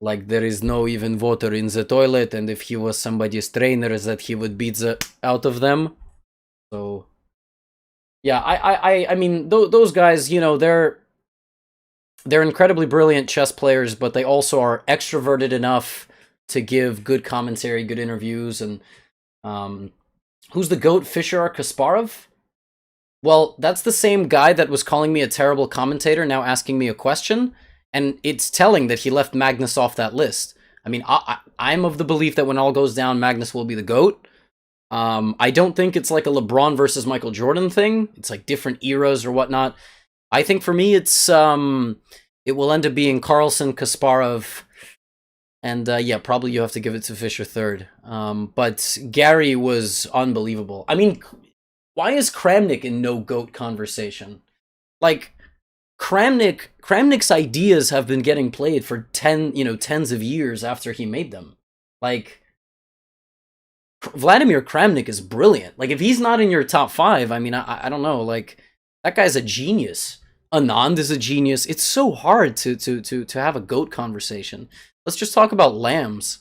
like, there is no even water in the toilet, and if he was somebody's trainer, that he would beat the out of them. So, yeah, I mean, those guys, you know, they're incredibly brilliant chess players, but they also are extroverted enough to give good commentary, good interviews, and, who's the GOAT? Fischer or Kasparov? Well, that's the same guy that was calling me a terrible commentator, now asking me a question, and it's telling that he left Magnus off that list. I mean, I'm of the belief that when all goes down, Magnus will be the GOAT. I don't think it's like a LeBron versus Michael Jordan thing. It's like different eras or whatnot. I think for me, it's it will end up being Carlsen, Kasparov, and yeah, probably you have to give it to Fischer third. But Gary was unbelievable. I mean, why is Kramnik in no GOAT conversation? Like, Kramnik's ideas have been getting played for tens of years after he made them. Like, Vladimir Kramnik is brilliant. Like, if he's not in your top 5, I mean, I don't know. Like, that guy's a genius. Anand is a genius. It's so hard to have a GOAT conversation. Let's just talk about lambs.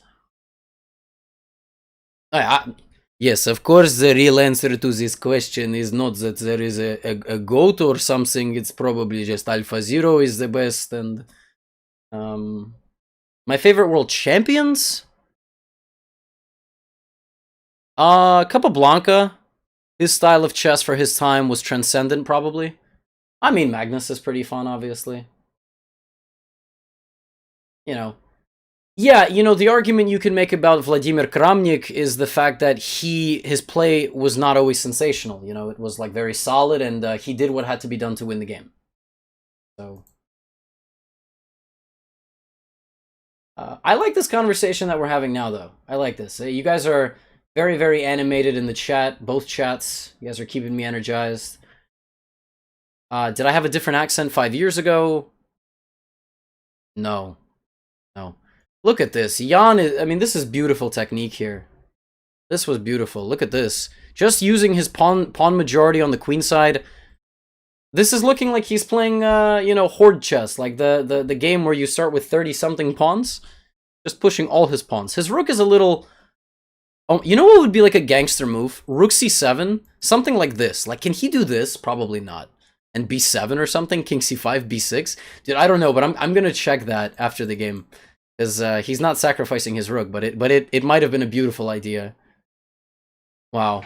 Yes, of course, the real answer to this question is not that there is a GOAT or something. It's probably just AlphaZero is the best. And my favorite world champions? Capablanca. His style of chess for his time was transcendent, probably. I mean, Magnus is pretty fun, obviously. You know. Yeah, you know, the argument you can make about Vladimir Kramnik is the fact that his play was not always sensational. You know, it was, like, very solid, and he did what had to be done to win the game. So... I like this conversation that we're having now, though. I like this. You guys are very, very animated in the chat. Both chats. You guys are keeping me energized. Did I have a different accent 5 years ago? No. No. Look at this. Jan is... I mean, this is beautiful technique here. This was beautiful. Look at this. Just using his pawn majority on the queen side. This is looking like he's playing, you know, horde chess. Like the game where you start with 30-something pawns. Just pushing all his pawns. His rook is a little... Oh, you know what would be like a gangster move? Rook c7. Something like this. Like, can he do this? Probably not. And b7 or something? King c5, b6? Dude, I don't know, but I'm gonna check that after the game. Because he's not sacrificing his rook, but it might have been a beautiful idea. Wow.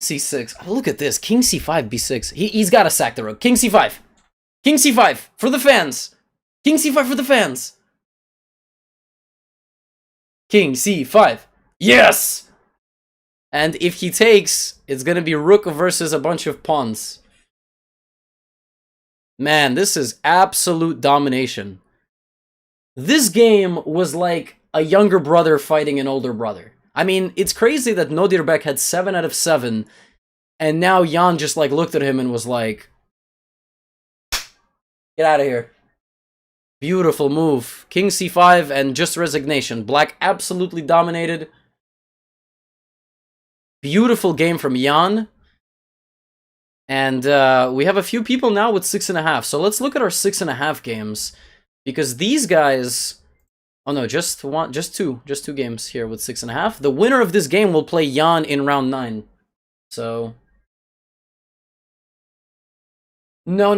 c6. Oh, look at this. King c5, b6. He's got to sack the rook. King c5. King c5 for the fans. King c5 for the fans. King c5. Yes! And if he takes, it's going to be rook versus a bunch of pawns. Man, this is absolute domination. This game was like a younger brother fighting an older brother. I mean, it's crazy that Nodirbek had 7 out of 7, and now Jan just like looked at him and was like, get out of here. Beautiful move. King c5 and just resignation. Black absolutely dominated. Beautiful game from Jan. And we have a few people now with 6.5. So let's look at our 6.5 games. Because these guys... Oh no, just two games here with 6.5. The winner of this game will play Jan in round 9. So... No.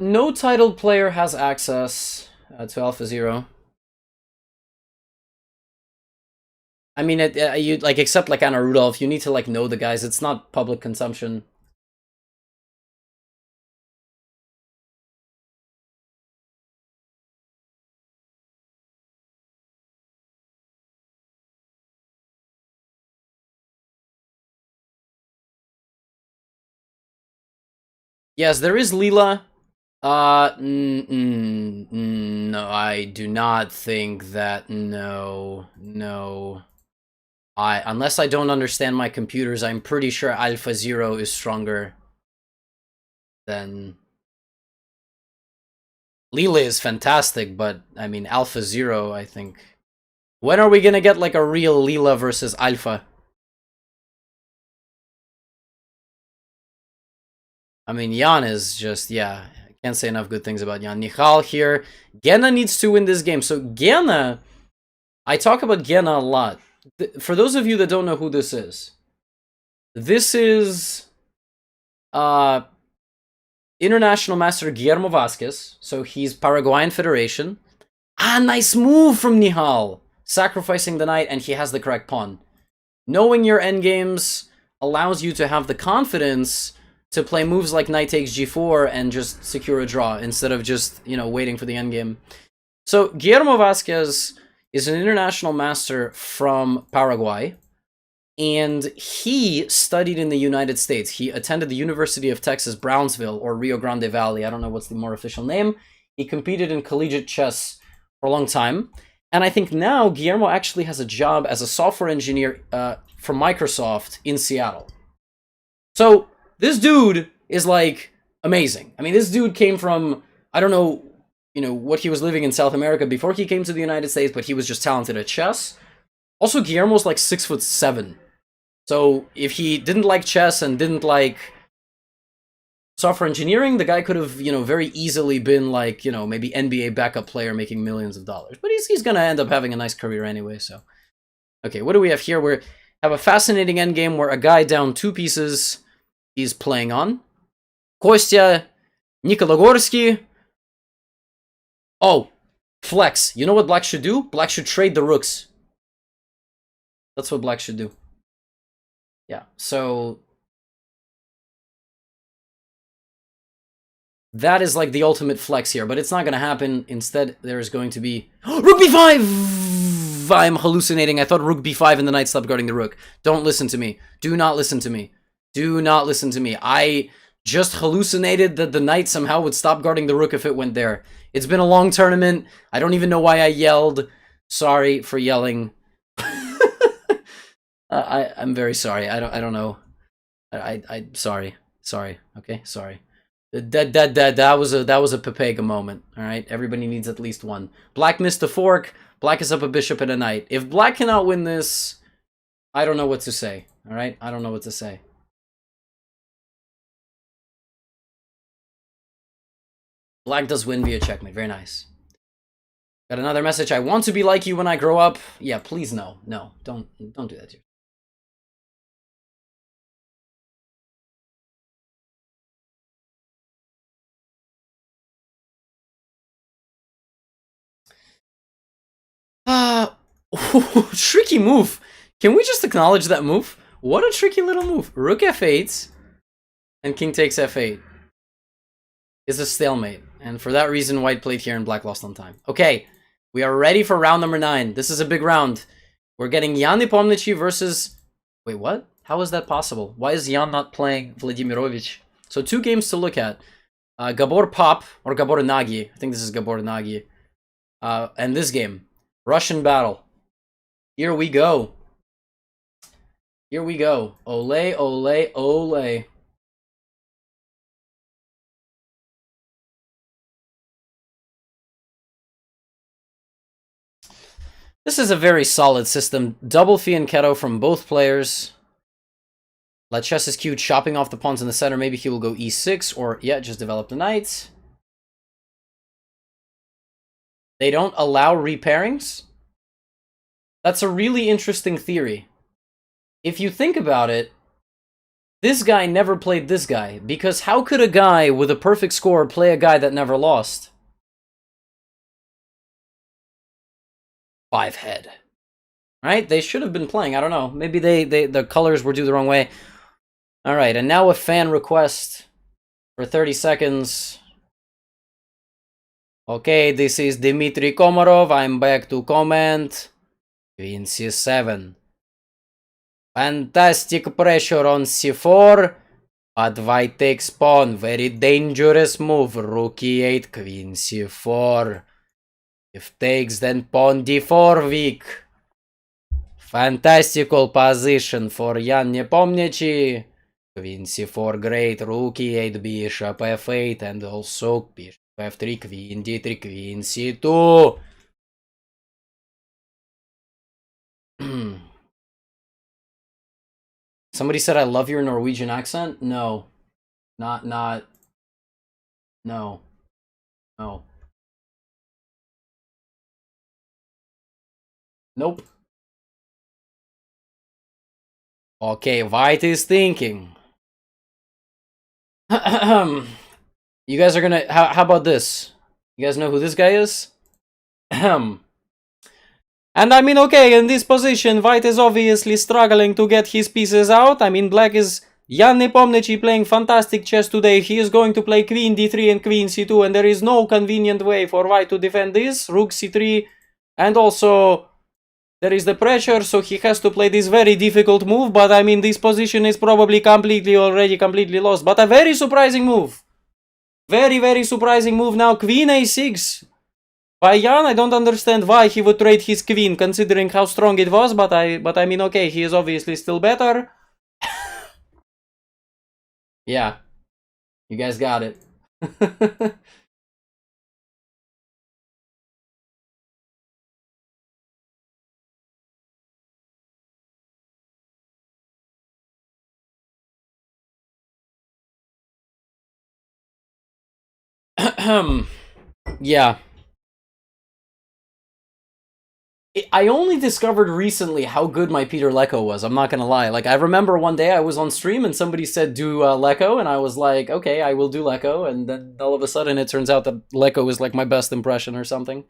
No titled player has access to Alpha Zero. I mean, you like except like Anna Rudolph, you need to like know the guys. It's not public consumption. Yes, there is Leela. No, I do not think that. No. Unless I don't understand my computers, I'm pretty sure Alpha Zero is stronger than... Leela is fantastic, but, I mean, Alpha Zero, I think... When are we gonna get, like, a real Leela versus Alpha? I mean, Jan is just, yeah, I can't say enough good things about Jan. Nihal here. Gena needs to win this game. So, Gena, I talk about Gena a lot. For those of you that don't know who this is International Master Guillermo Vasquez. So he's Paraguayan Federation. Ah, nice move from Nihal. Sacrificing the knight, and he has the correct pawn. Knowing your endgames allows you to have the confidence to play moves like knight takes g4 and just secure a draw instead of just, you know, waiting for the endgame. So Guillermo Vasquez is an international master from Paraguay, and he studied in the United States. He attended the University of Texas, Brownsville, or Rio Grande Valley. I don't know what's the more official name. He competed in collegiate chess for a long time. And I think now Guillermo actually has a job as a software engineer for Microsoft in Seattle. So this dude is like amazing. I mean, this dude came from, I don't know, you know, what he was living in South America before he came to the United States, but he was just talented at chess. Also, Guillermo's like 6'7". So if he didn't like chess and didn't like software engineering, the guy could have, you know, very easily been like, you know, maybe NBA backup player making millions of dollars. But he's gonna end up having a nice career anyway, so. Okay, what do we have here? We have a fascinating endgame where a guy down 2 pieces is playing on. Kostya Nikologorsky. Oh, flex. You know what black should do? Black should trade the rooks. That's what black should do. Yeah, so that is like the ultimate flex here, but it's not going to happen. Instead, there's going to be Rook b5! I'm hallucinating. I thought Rook b5 and the knight stopped guarding the rook. Don't listen to me. Do not listen to me. Do not listen to me. I just hallucinated that the knight somehow would stop guarding the rook if it went there. It's been a long tournament. I don't even know why I yelled. Sorry for yelling. I'm very sorry. I don't know. Sorry. Okay, sorry. That was a Pepega moment. All right, everybody needs at least one. Black missed a fork. Black is up a bishop and a knight. If Black cannot win this, I don't know what to say. All right, I don't know what to say. Black does win via checkmate. Very nice. Got another message. I want to be like you when I grow up. Yeah, please no. No, don't do that to you. Tricky move. Can we just acknowledge that move? What a tricky little move. Rook f8 and king takes f8 is a stalemate. And for that reason, white played here and black lost on time. Okay, we are ready for round number 9. This is a big round. We're getting Ian Nepomniachtchi versus... Wait, what? How is that possible? Why is Ian not playing Vladimirovich? So 2 games to look at. Gabor Pop, or Gabor Nagy. I think this is Gabor Nagy. And this game. Russian battle. Here we go. Here we go. Ole, ole, ole. This is a very solid system. Double fianchetto from both players. La chess is cute, chopping off the pawns in the center. Maybe he will go e6, or, yeah, just develop the knights. They don't allow repairings? That's a really interesting theory. If you think about it, this guy never played this guy, because how could a guy with a perfect score play a guy that never lost? 5 head. Right? They should have been playing. I don't know. Maybe the colors were due the wrong way. Alright, and now a fan request for 30 seconds. Okay, this is Dmitry Komarov. I'm back to comment. Queen c7. Fantastic pressure on c4. But white takes pawn. Very dangerous move. Rook e8, queen c4. If takes, then pawn d4 weak. Fantastical position for Ian Nepomniachtchi. Queen c4 great. Rook e8, bishop f8, and also bishop f3, queen d3, queen c2. Somebody said I love your Norwegian accent? No. No. No. Nope. Okay, white is thinking. You guys are gonna... How about this? You guys know who this guy is? And I mean, okay, in this position, white is obviously struggling to get his pieces out. I mean, black is... Ian Nepomniachtchi playing fantastic chess today. He is going to play queen d3 and queen c2, and there is no convenient way for white to defend this. Rook c3, and also... There is the pressure, so he has to play this very difficult move, but I mean, this position is probably completely lost. But a very surprising move. Very, very surprising move now. Queen a6. By Ian, I don't understand why he would trade his queen, considering how strong it was, but I mean, okay, he is obviously still better. Yeah. You guys got it. Yeah. I only discovered recently how good my Peter Lecco was, I'm not gonna lie. Like, I remember one day I was on stream and somebody said do Lecco, and I was like, okay, I will do Lecco, and then all of a sudden it turns out that Lecco is like my best impression or something.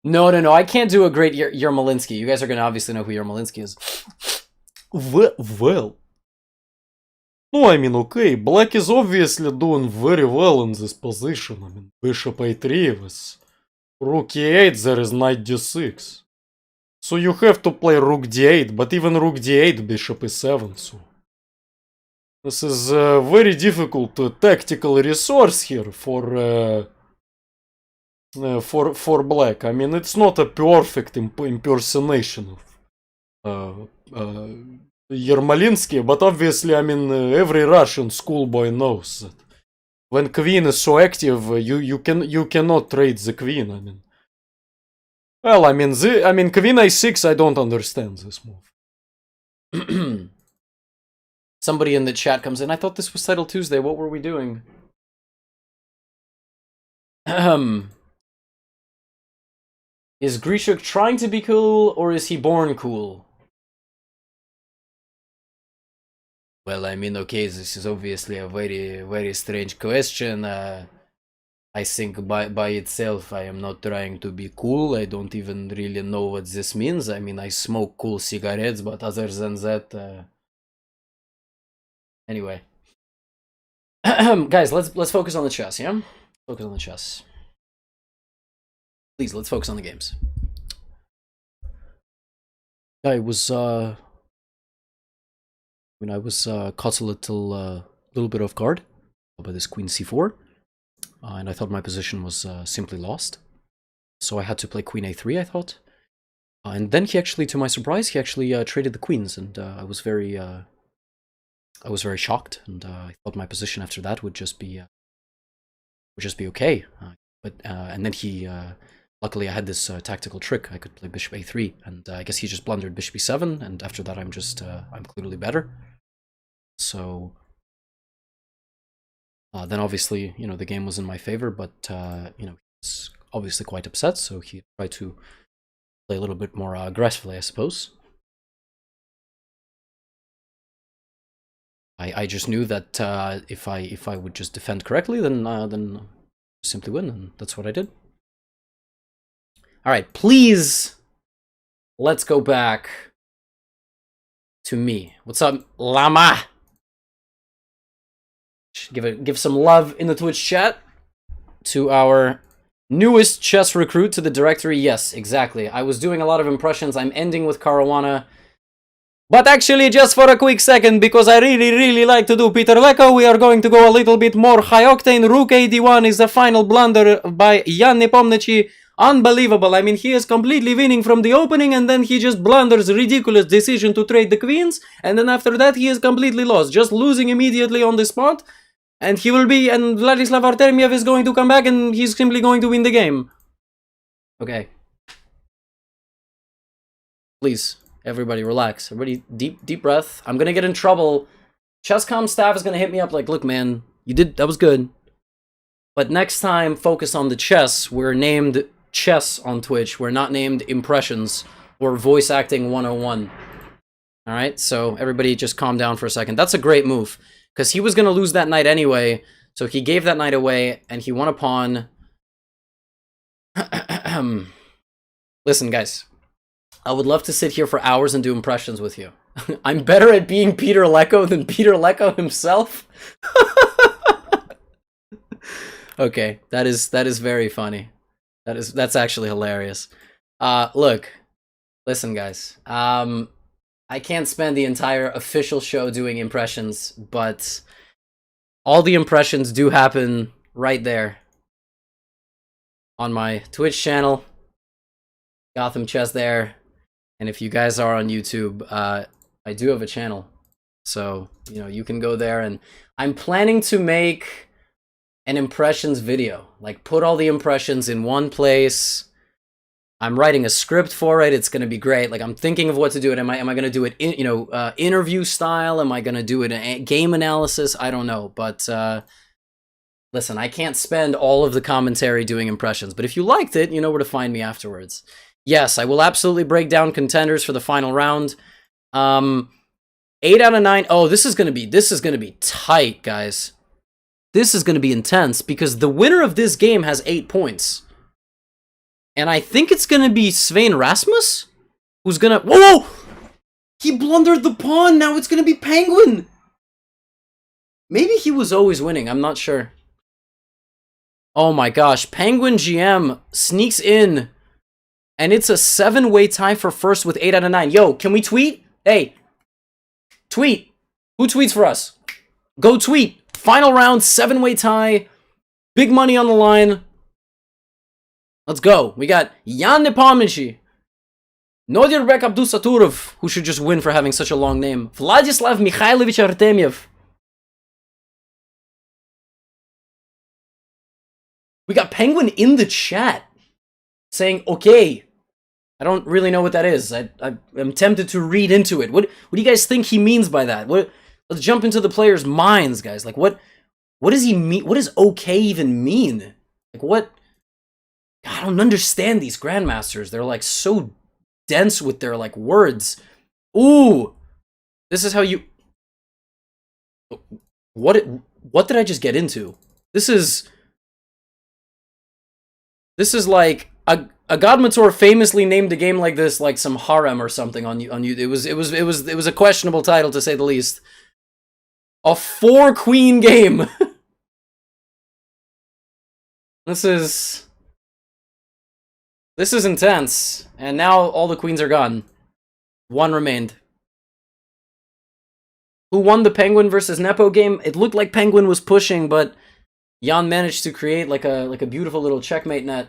No, I can't do a great Yermolinsky. You guys are gonna obviously know who Yermolinsky is. Well. No, I mean, okay, black is obviously doing very well in this position. I mean, bishop a3 with rook e8, there is knight d6. So you have to play rook d8, but even rook d8, bishop e7, so... This is a very difficult tactical resource here for for black. I mean, it's not a perfect impersonation of Yermolinsky, but obviously, I mean, every Russian schoolboy knows that when queen is so active, you cannot trade the queen. I mean, well, I mean, queen a6. I don't understand this move. Somebody in the chat comes in. I thought this was Title Tuesday. What were we doing? Is Grischuk trying to be cool, or is he born cool? Well, I mean, okay, this is obviously a very, very strange question. I think by itself, I am not trying to be cool. I don't even really know what this means. I mean, I smoke cool cigarettes, but other than that... Anyway. Guys, let's focus on the chess, yeah? Focus on the chess. Please, let's focus on the games. I was, when I was caught a little bit off guard by this queen c4, and I thought my position was simply lost. So I had to play queen a3, I thought. And then he actually, to my surprise, he actually traded the queens, and I was very shocked, and I thought my position after that would just be okay. And then he, luckily I had this tactical trick. I could play bishop a3, and I guess he just blundered bishop e7, and after that I'm just, I'm clearly better. So, then obviously, you know, the game was in my favor, but, you know, he's obviously quite upset, so he tried to play a little bit more aggressively, I suppose. I just knew that if I would just defend correctly, then simply win, and that's what I did. All right, please, let's go back to me. What's up, Lama? Give some love in the Twitch chat to our newest chess recruit to the directory. Yes, exactly. I was doing a lot of impressions. I'm ending with Caruana. But actually, just for a quick second, because I really like to do Peter Leko, we are going to go a little bit more high-octane. Rook AD1 is the final blunder by Ian Nepomniachtchi. Unbelievable. I mean, he is completely winning from the opening, and then he just blunders a ridiculous decision to trade the queens, and then after that he is completely lost, just losing immediately on the spot, and he will be, and Vladislav Artemyev is going to come back, and he's simply going to win the game. Okay. Please. Everybody relax. Everybody deep breath. I'm gonna get in trouble. Chess.com staff is gonna hit me up like, look man, you did, that was good. But next time, focus on the chess. We're named Chess on Twitch. We're not named Impressions or Voice Acting 101. Alright, so everybody just calm down for a second. That's a great move. Because he was gonna lose that knight anyway. So he gave that knight away and he won a pawn. Listen, guys. I would love to sit here for hours and do impressions with you. I'm better at being Peter Leko than Peter Leko himself. Okay, that is very funny. That's actually hilarious. Look, listen, guys. I can't spend the entire official show doing impressions, but all the impressions do happen right there on my Twitch channel. Gotham Chess there. And if you guys are on YouTube, I do have a channel. So, you know, you can go there, and I'm planning to make an impressions video. Like, put all the impressions in one place. I'm writing a script for it. It's going to be great. Like, I'm thinking of what to do it. Am I going to do it in, you know, interview style? Am I going to do it in game analysis? I don't know. But, listen, I can't spend all of the commentary doing impressions. But if you liked it, you know where to find me afterwards. Yes, I will absolutely break down contenders for the final round. 8 out of 9. Oh, this is gonna be tight, guys. This is gonna be intense because the winner of this game has 8 points, and I think it's gonna be Svein Rasmus, who's gonna. Whoa! He blundered the pawn. Now it's gonna be Penguin. Maybe he was always winning. I'm not sure. Oh my gosh, Penguin GM sneaks in. And it's a 7-way tie for first with 8 out of 9. Yo, can we tweet? Hey, tweet. Who tweets for us? Go tweet. Final round, 7-way tie. Big money on the line. Let's go. We got Ian Nepomniachtchi, Nodirbek Abdusaturov, who should just win for having such a long name, Vladislav Mikhailovich Artemyev. We got Penguin in the chat saying, okay. I don't really know what that is. I'm tempted to read into it. What do you guys think he means by that? Let's jump into the players' minds, guys. Like, what does he mean? What does okay even mean? Like, what? I don't understand these grandmasters. They're, like, so dense with their, like, words. Ooh! This is how you... What did I just get into? This is like... A Godmator famously named a game like this like some harem or something on you. It was a questionable title, to say the least. A 4-queen game. This is intense. And now all the queens are gone. One remained. Who won the Penguin versus Nepo game? It looked like Penguin was pushing, but Jan managed to create like a beautiful little checkmate net.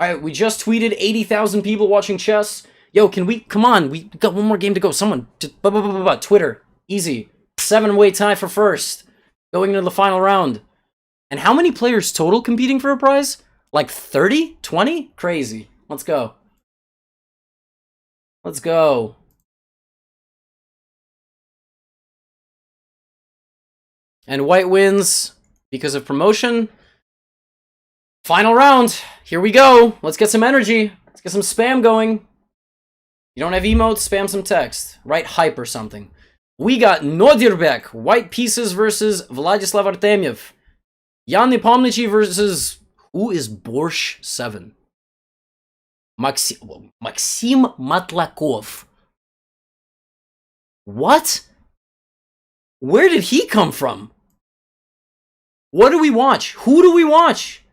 Alright, we just tweeted 80,000 people watching chess. Yo, come on, we got one more game to go. Someone, just, Twitter, easy. 7-way tie for first, going into the final round. And how many players total competing for a prize? Like 30? 20? Crazy. Let's go. Let's go. And white wins because of promotion. Final round. Here we go. Let's get some energy. Let's get some spam going. You don't have emotes? Spam some text. Write hype or something. We got Nodirbek. White pieces versus Vladislav Artemyev. Ian Nepomniachtchi versus... Who is Borscht 7? Maxim Matlakov. What? Where did he come from? What do we watch? Who do we watch?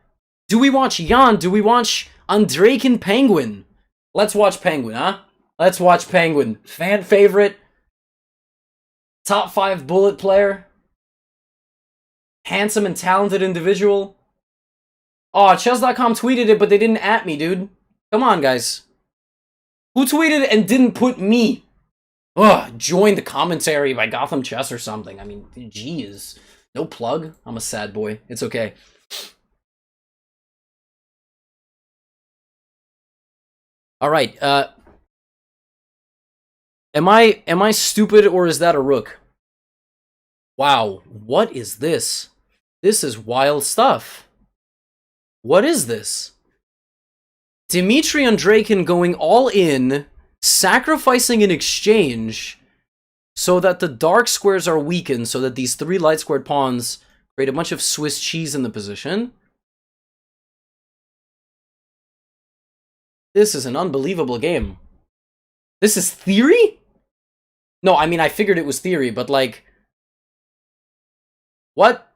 Do we watch Jan? Do we watch Andrejkin Penguin? Let's watch Penguin, huh? Let's watch Penguin. Fan favorite. Top 5 bullet player. Handsome and talented individual. Oh, Chess.com tweeted it, but they didn't at me, dude. Come on, guys. Who tweeted it and didn't put me? Ugh, join the commentary by Gotham Chess or something. I mean, geez. No plug? I'm a sad boy. It's okay. All right. Am I stupid or is that a rook? Wow. What is this? This is wild stuff. What is this? Dmitry Andrejkin going all in, sacrificing an exchange so that the dark squares are weakened, so that these 3 light squared pawns create a bunch of Swiss cheese in the position. This is an unbelievable game. This is theory? No, I mean, I figured it was theory, but like... What?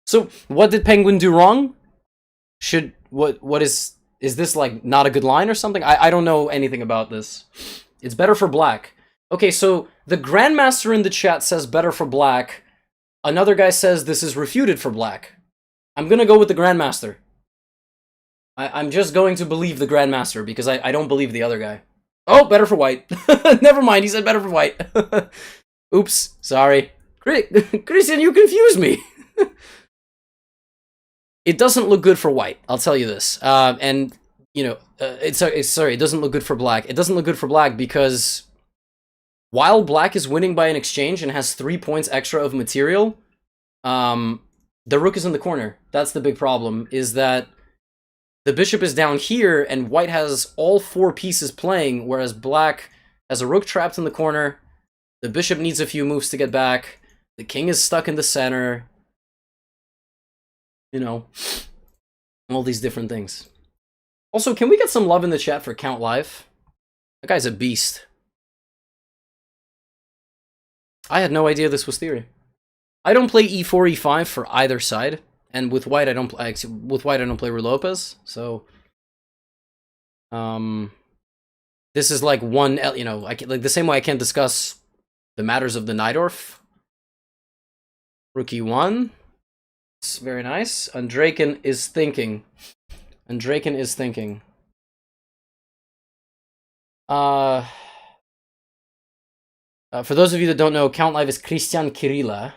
So, what did Penguin do wrong? What is this like not a good line or something? I don't know anything about this. It's better for black. Okay, so the grandmaster in the chat says better for black. Another guy says this is refuted for black. I'm gonna go with the grandmaster. I'm just going to believe the grandmaster because I don't believe the other guy. Oh, better for white. Never mind, he said better for white. Oops, sorry. Christian, you confused me. It doesn't look good for white, I'll tell you this. And, you know, sorry, it doesn't look good for black. It doesn't look good for black because while black is winning by an exchange and has 3 points extra of material, the rook is in the corner. That's the big problem, is that the bishop is down here and white has all 4 pieces playing, whereas black has a rook trapped in the corner. The bishop needs a few moves to get back. The king is stuck in the center. You know, all these different things. Also, can we get some love in the chat for Count Live? That guy's a beast. I had no idea this was theory. I don't play e4, e5 for either side, and with white I don't play. With white I don't play Ruy Lopez. So, this is like one. You know, like the same way I can't discuss the matters of the Najdorf. Rook e1. It's very nice. Andraken is thinking. Andraken is thinking. For those of you that don't know, Count Live is Cristian Chirila,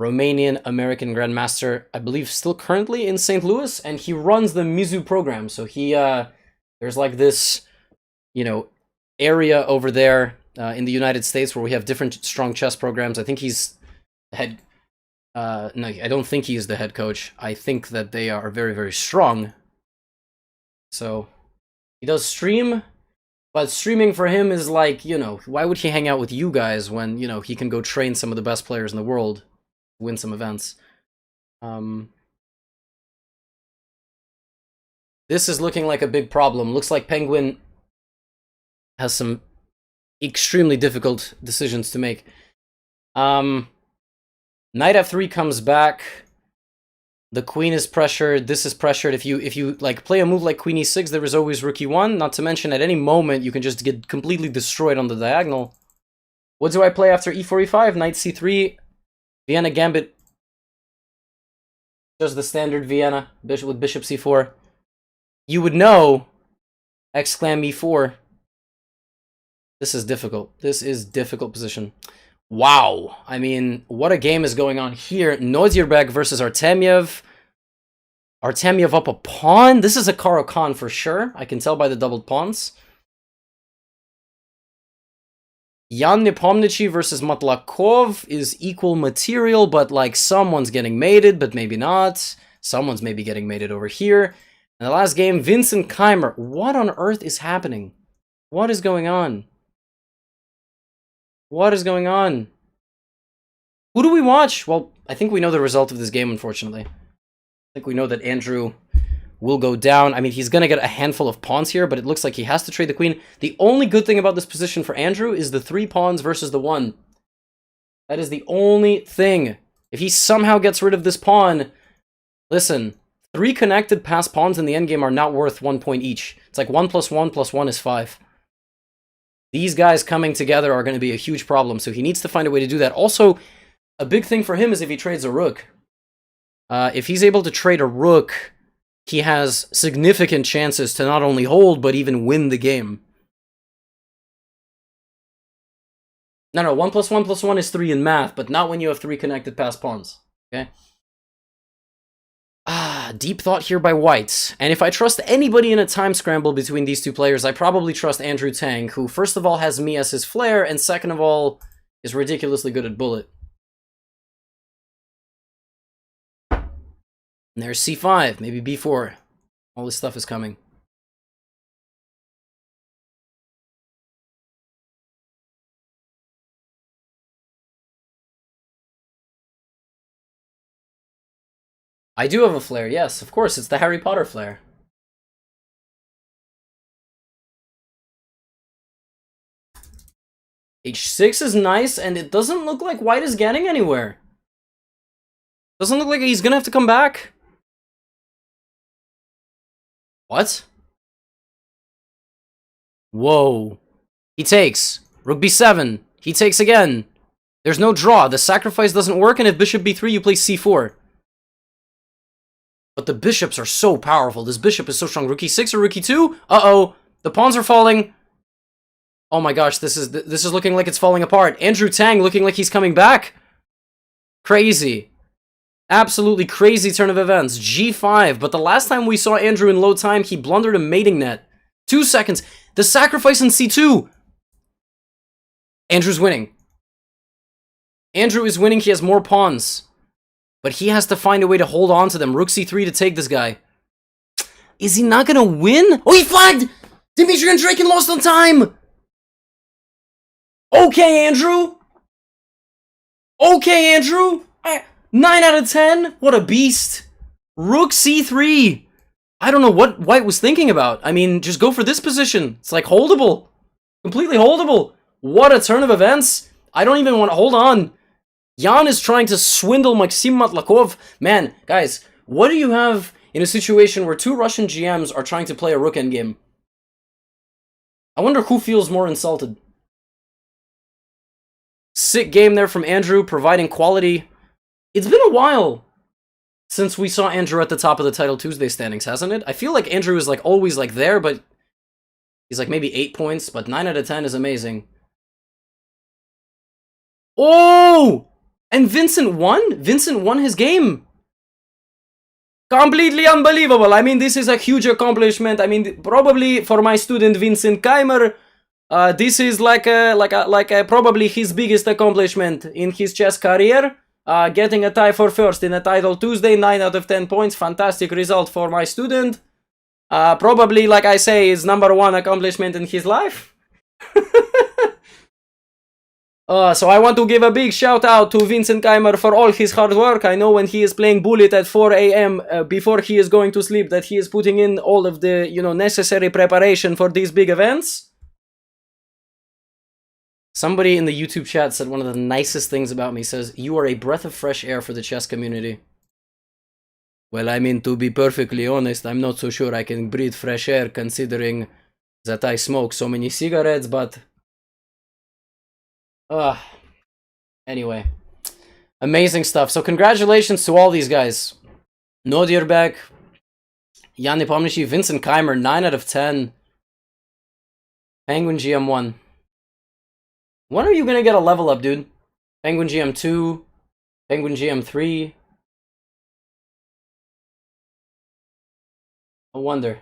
Romanian-American grandmaster, I believe still currently in St. Louis, and he runs the Mizu program. So he, there's like this, you know, area over there in the United States where we have different strong chess programs. I think he's the head, no, I don't think he is the head coach. I think that they are very, very strong. So he does stream. But streaming for him is like, you know, why would he hang out with you guys when, you know, he can go train some of the best players in the world, win some events? This is looking like a big problem. Looks like Penguin has some extremely difficult decisions to make. Knight f3 comes back. The queen is pressured, this is pressured. If you like play a move like queen e6, there is always rook e1, not to mention at any moment you can just get completely destroyed on the diagonal. What do I play after e4, e5? Knight c3, Vienna Gambit. Just the standard Vienna, bishop with bishop c4. You would know, exclam e4. This is difficult. This is difficult position. Wow, I mean, what a game is going on here. Nozierberg versus Artemyev. Artemyev up a pawn. This is a Caro-Kann for sure. I can tell by the doubled pawns. Ian Nepomniachtchi versus Matlakov is equal material, but like someone's getting mated, but maybe not. Someone's maybe getting mated over here. And the last game, Vincent Keimer. What on earth is happening? What is going on? What is going on? Who do we watch? Well, I think we know the result of this game, unfortunately. I think we know that Andrew will go down. I mean, he's going to get a handful of pawns here, but it looks like he has to trade the queen. The only good thing about this position for Andrew is the 3 pawns versus the 1. That is the only thing. If he somehow gets rid of this pawn, listen, 3 connected passed pawns in the endgame are not worth 1 point each. It's like 1 + 1 + 1 is 5. These guys coming together are going to be a huge problem, so he needs to find a way to do that. Also, a big thing for him is if he trades a rook. If he's able to trade a rook, he has significant chances to not only hold, but even win the game. No, 1 + 1 + 1 is 3 in math, but not when you have 3 connected passed pawns. Okay? Deep thought here by White. And if I trust anybody in a time scramble between these two players, I probably trust Andrew Tang, who first of all has me as his flair, and second of all is ridiculously good at bullet. And there's c5, maybe b4. All this stuff is coming. I do have a flair, yes, of course, it's the Harry Potter flair. h6 is nice, and it doesn't look like White is getting anywhere. Doesn't look like he's gonna have to come back. What? Whoa. He takes. Rook b7. He takes again. There's no draw. The sacrifice doesn't work, and if bishop b3, you play c4. But the bishops are so powerful. This bishop is so strong. Rook e6 or rook e2? Uh-oh. The pawns are falling. Oh my gosh, this is looking like it's falling apart. Andrew Tang looking like he's coming back. Crazy. Absolutely crazy turn of events. g5. But the last time we saw Andrew in low time, he blundered a mating net. 2 seconds. The sacrifice in c2. Andrew's winning. Andrew is winning. He has more pawns. But he has to find a way to hold on to them. Rook c3 to take this guy. Is he not gonna win? Oh, he flagged! Dmitry Andraken lost on time! Okay, Andrew! Okay, Andrew! 9 out of 10? What a beast! Rook c3! I don't know what White was thinking about. I mean, just go for this position. It's like holdable. Completely holdable. What a turn of events. I don't even want to hold on. Jan is trying to swindle Maxim Matlakov. Man, guys, what do you have in a situation where 2 Russian GMs are trying to play a rook endgame? I wonder who feels more insulted. Sick game there from Andrew, providing quality. It's been a while. since we saw Andrew at the top of the Title Tuesday standings, hasn't it? I feel like Andrew is like always like there, but he's like maybe 8 points, but 9 out of 10 is amazing. Oh! And Vincent won? Vincent won his game. Completely unbelievable. I mean, this is a huge accomplishment. I mean, probably for my student Vincent Keimer, this is like probably his biggest accomplishment in his chess career. Getting a tie for first in a Title Tuesday, 9 out of 10 points. Fantastic result for my student. Probably, like I say, his #1 accomplishment in his life. So I want to give a big shout out to Vincent Keimer for all his hard work. I know when he is playing Bullet at 4 a.m. Before he is going to sleep, that he is putting in all of the, necessary preparation for these big events. Somebody in the YouTube chat said one of the nicest things about me, says, "You are a breath of fresh air for the chess community." Well, I mean, to be perfectly honest, I'm not so sure I can breathe fresh air considering that I smoke so many cigarettes, but... Anyway. Amazing stuff. So congratulations to all these guys. Nodierbek, Ian Nepomniachtchi, Vincent Keimer, 9 out of 10. Penguin GM1. When are you gonna get a level up, dude? Penguin GM2, Penguin GM3. I wonder.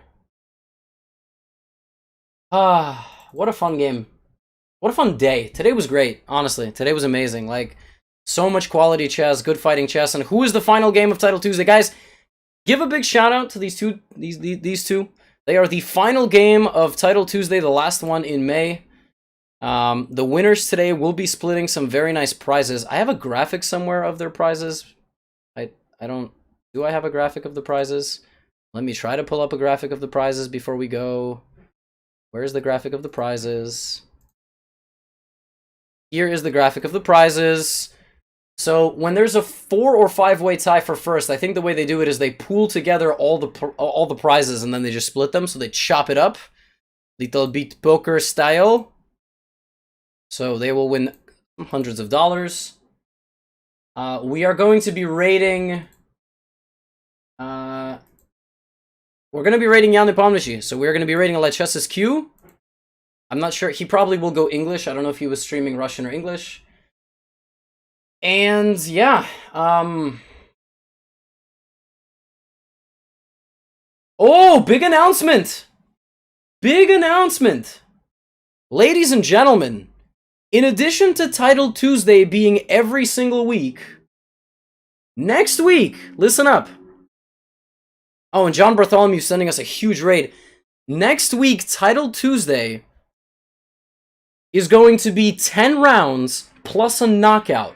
What a fun game. What a fun day. Today was great, honestly. Today was amazing. Like, so much quality chess, good fighting chess. And who is the final game of Title Tuesday? Guys, give a big shout out to these two. These two. They are the final game of Title Tuesday, the last one in May. The winners today will be splitting some very nice prizes. I have a graphic somewhere of their prizes. I don't... Do I have a graphic of the prizes? Let me try to pull up a graphic of the prizes before we go. Where's the graphic of the prizes? Here is the graphic of the prizes. So when there's a 4 or 5 way tie for first, I think the way they do it is they pool together all the prizes and then they just split them. So they chop it up, little bit poker style. So they will win hundreds of dollars. We are going to be rating. We're going to be rating Ian Nepomniachtchi. So we're going to be rating La Chess's Q. I'm not sure. He probably will go English. I don't know if he was streaming Russian or English. And yeah. Oh, big announcement. Big announcement. Ladies and gentlemen, in addition to Title Tuesday being every single week, next week, listen up. Oh, and John Bartholomew sending us a huge raid. Next week, Title Tuesday is going to be 10 rounds plus a knockout.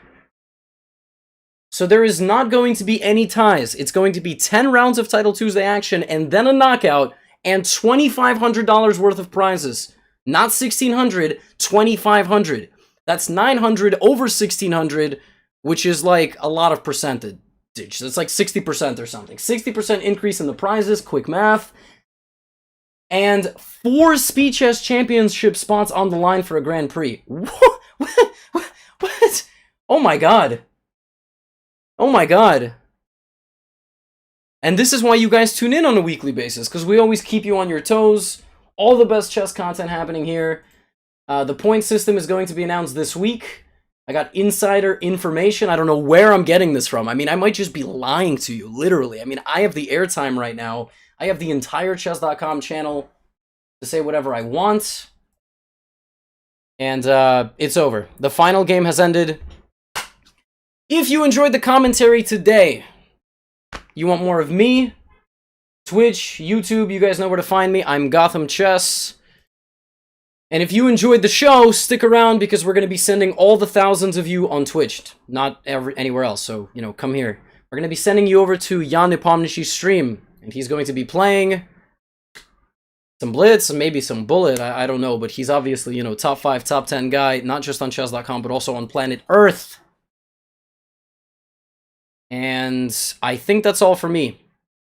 So there is not going to be any ties. It's going to be 10 rounds of Title Tuesday action and then a knockout and $2,500 worth of prizes. Not $1,600, $2,500. That's $900 over $1,600, which is like a lot of percentage. It's like 60% or something. 60% increase in the prizes, quick math. And 4 Speed Chess Championship spots on the line for a Grand Prix. What? What? Oh my god. Oh my god. And this is why you guys tune in on a weekly basis, because we always keep you on your toes. All the best chess content happening here. The point system is going to be announced this week. I got insider information. I don't know where I'm getting this from. I mean, I might just be lying to you, literally. I mean, I have the airtime right now. I have the entire Chess.com channel to say whatever I want. And it's over. The final game has ended. If you enjoyed the commentary today, you want more of me, Twitch, YouTube, you guys know where to find me. I'm Gotham Chess. And if you enjoyed the show, stick around because we're going to be sending all the thousands of you on Twitch, not anywhere else. So, come here. We're going to be sending you over to Ian Nepomniachtchi's stream, and he's going to be playing some Blitz and maybe some Bullet. I don't know, but he's obviously, top 5, top 10 guy, not just on Chess.com, but also on planet Earth. And I think that's all for me.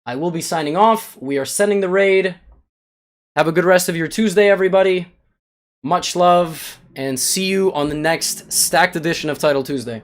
I will be signing off. We are sending the raid. Have a good rest of your Tuesday, everybody. Much love, and see you on the next stacked edition of Title Tuesday.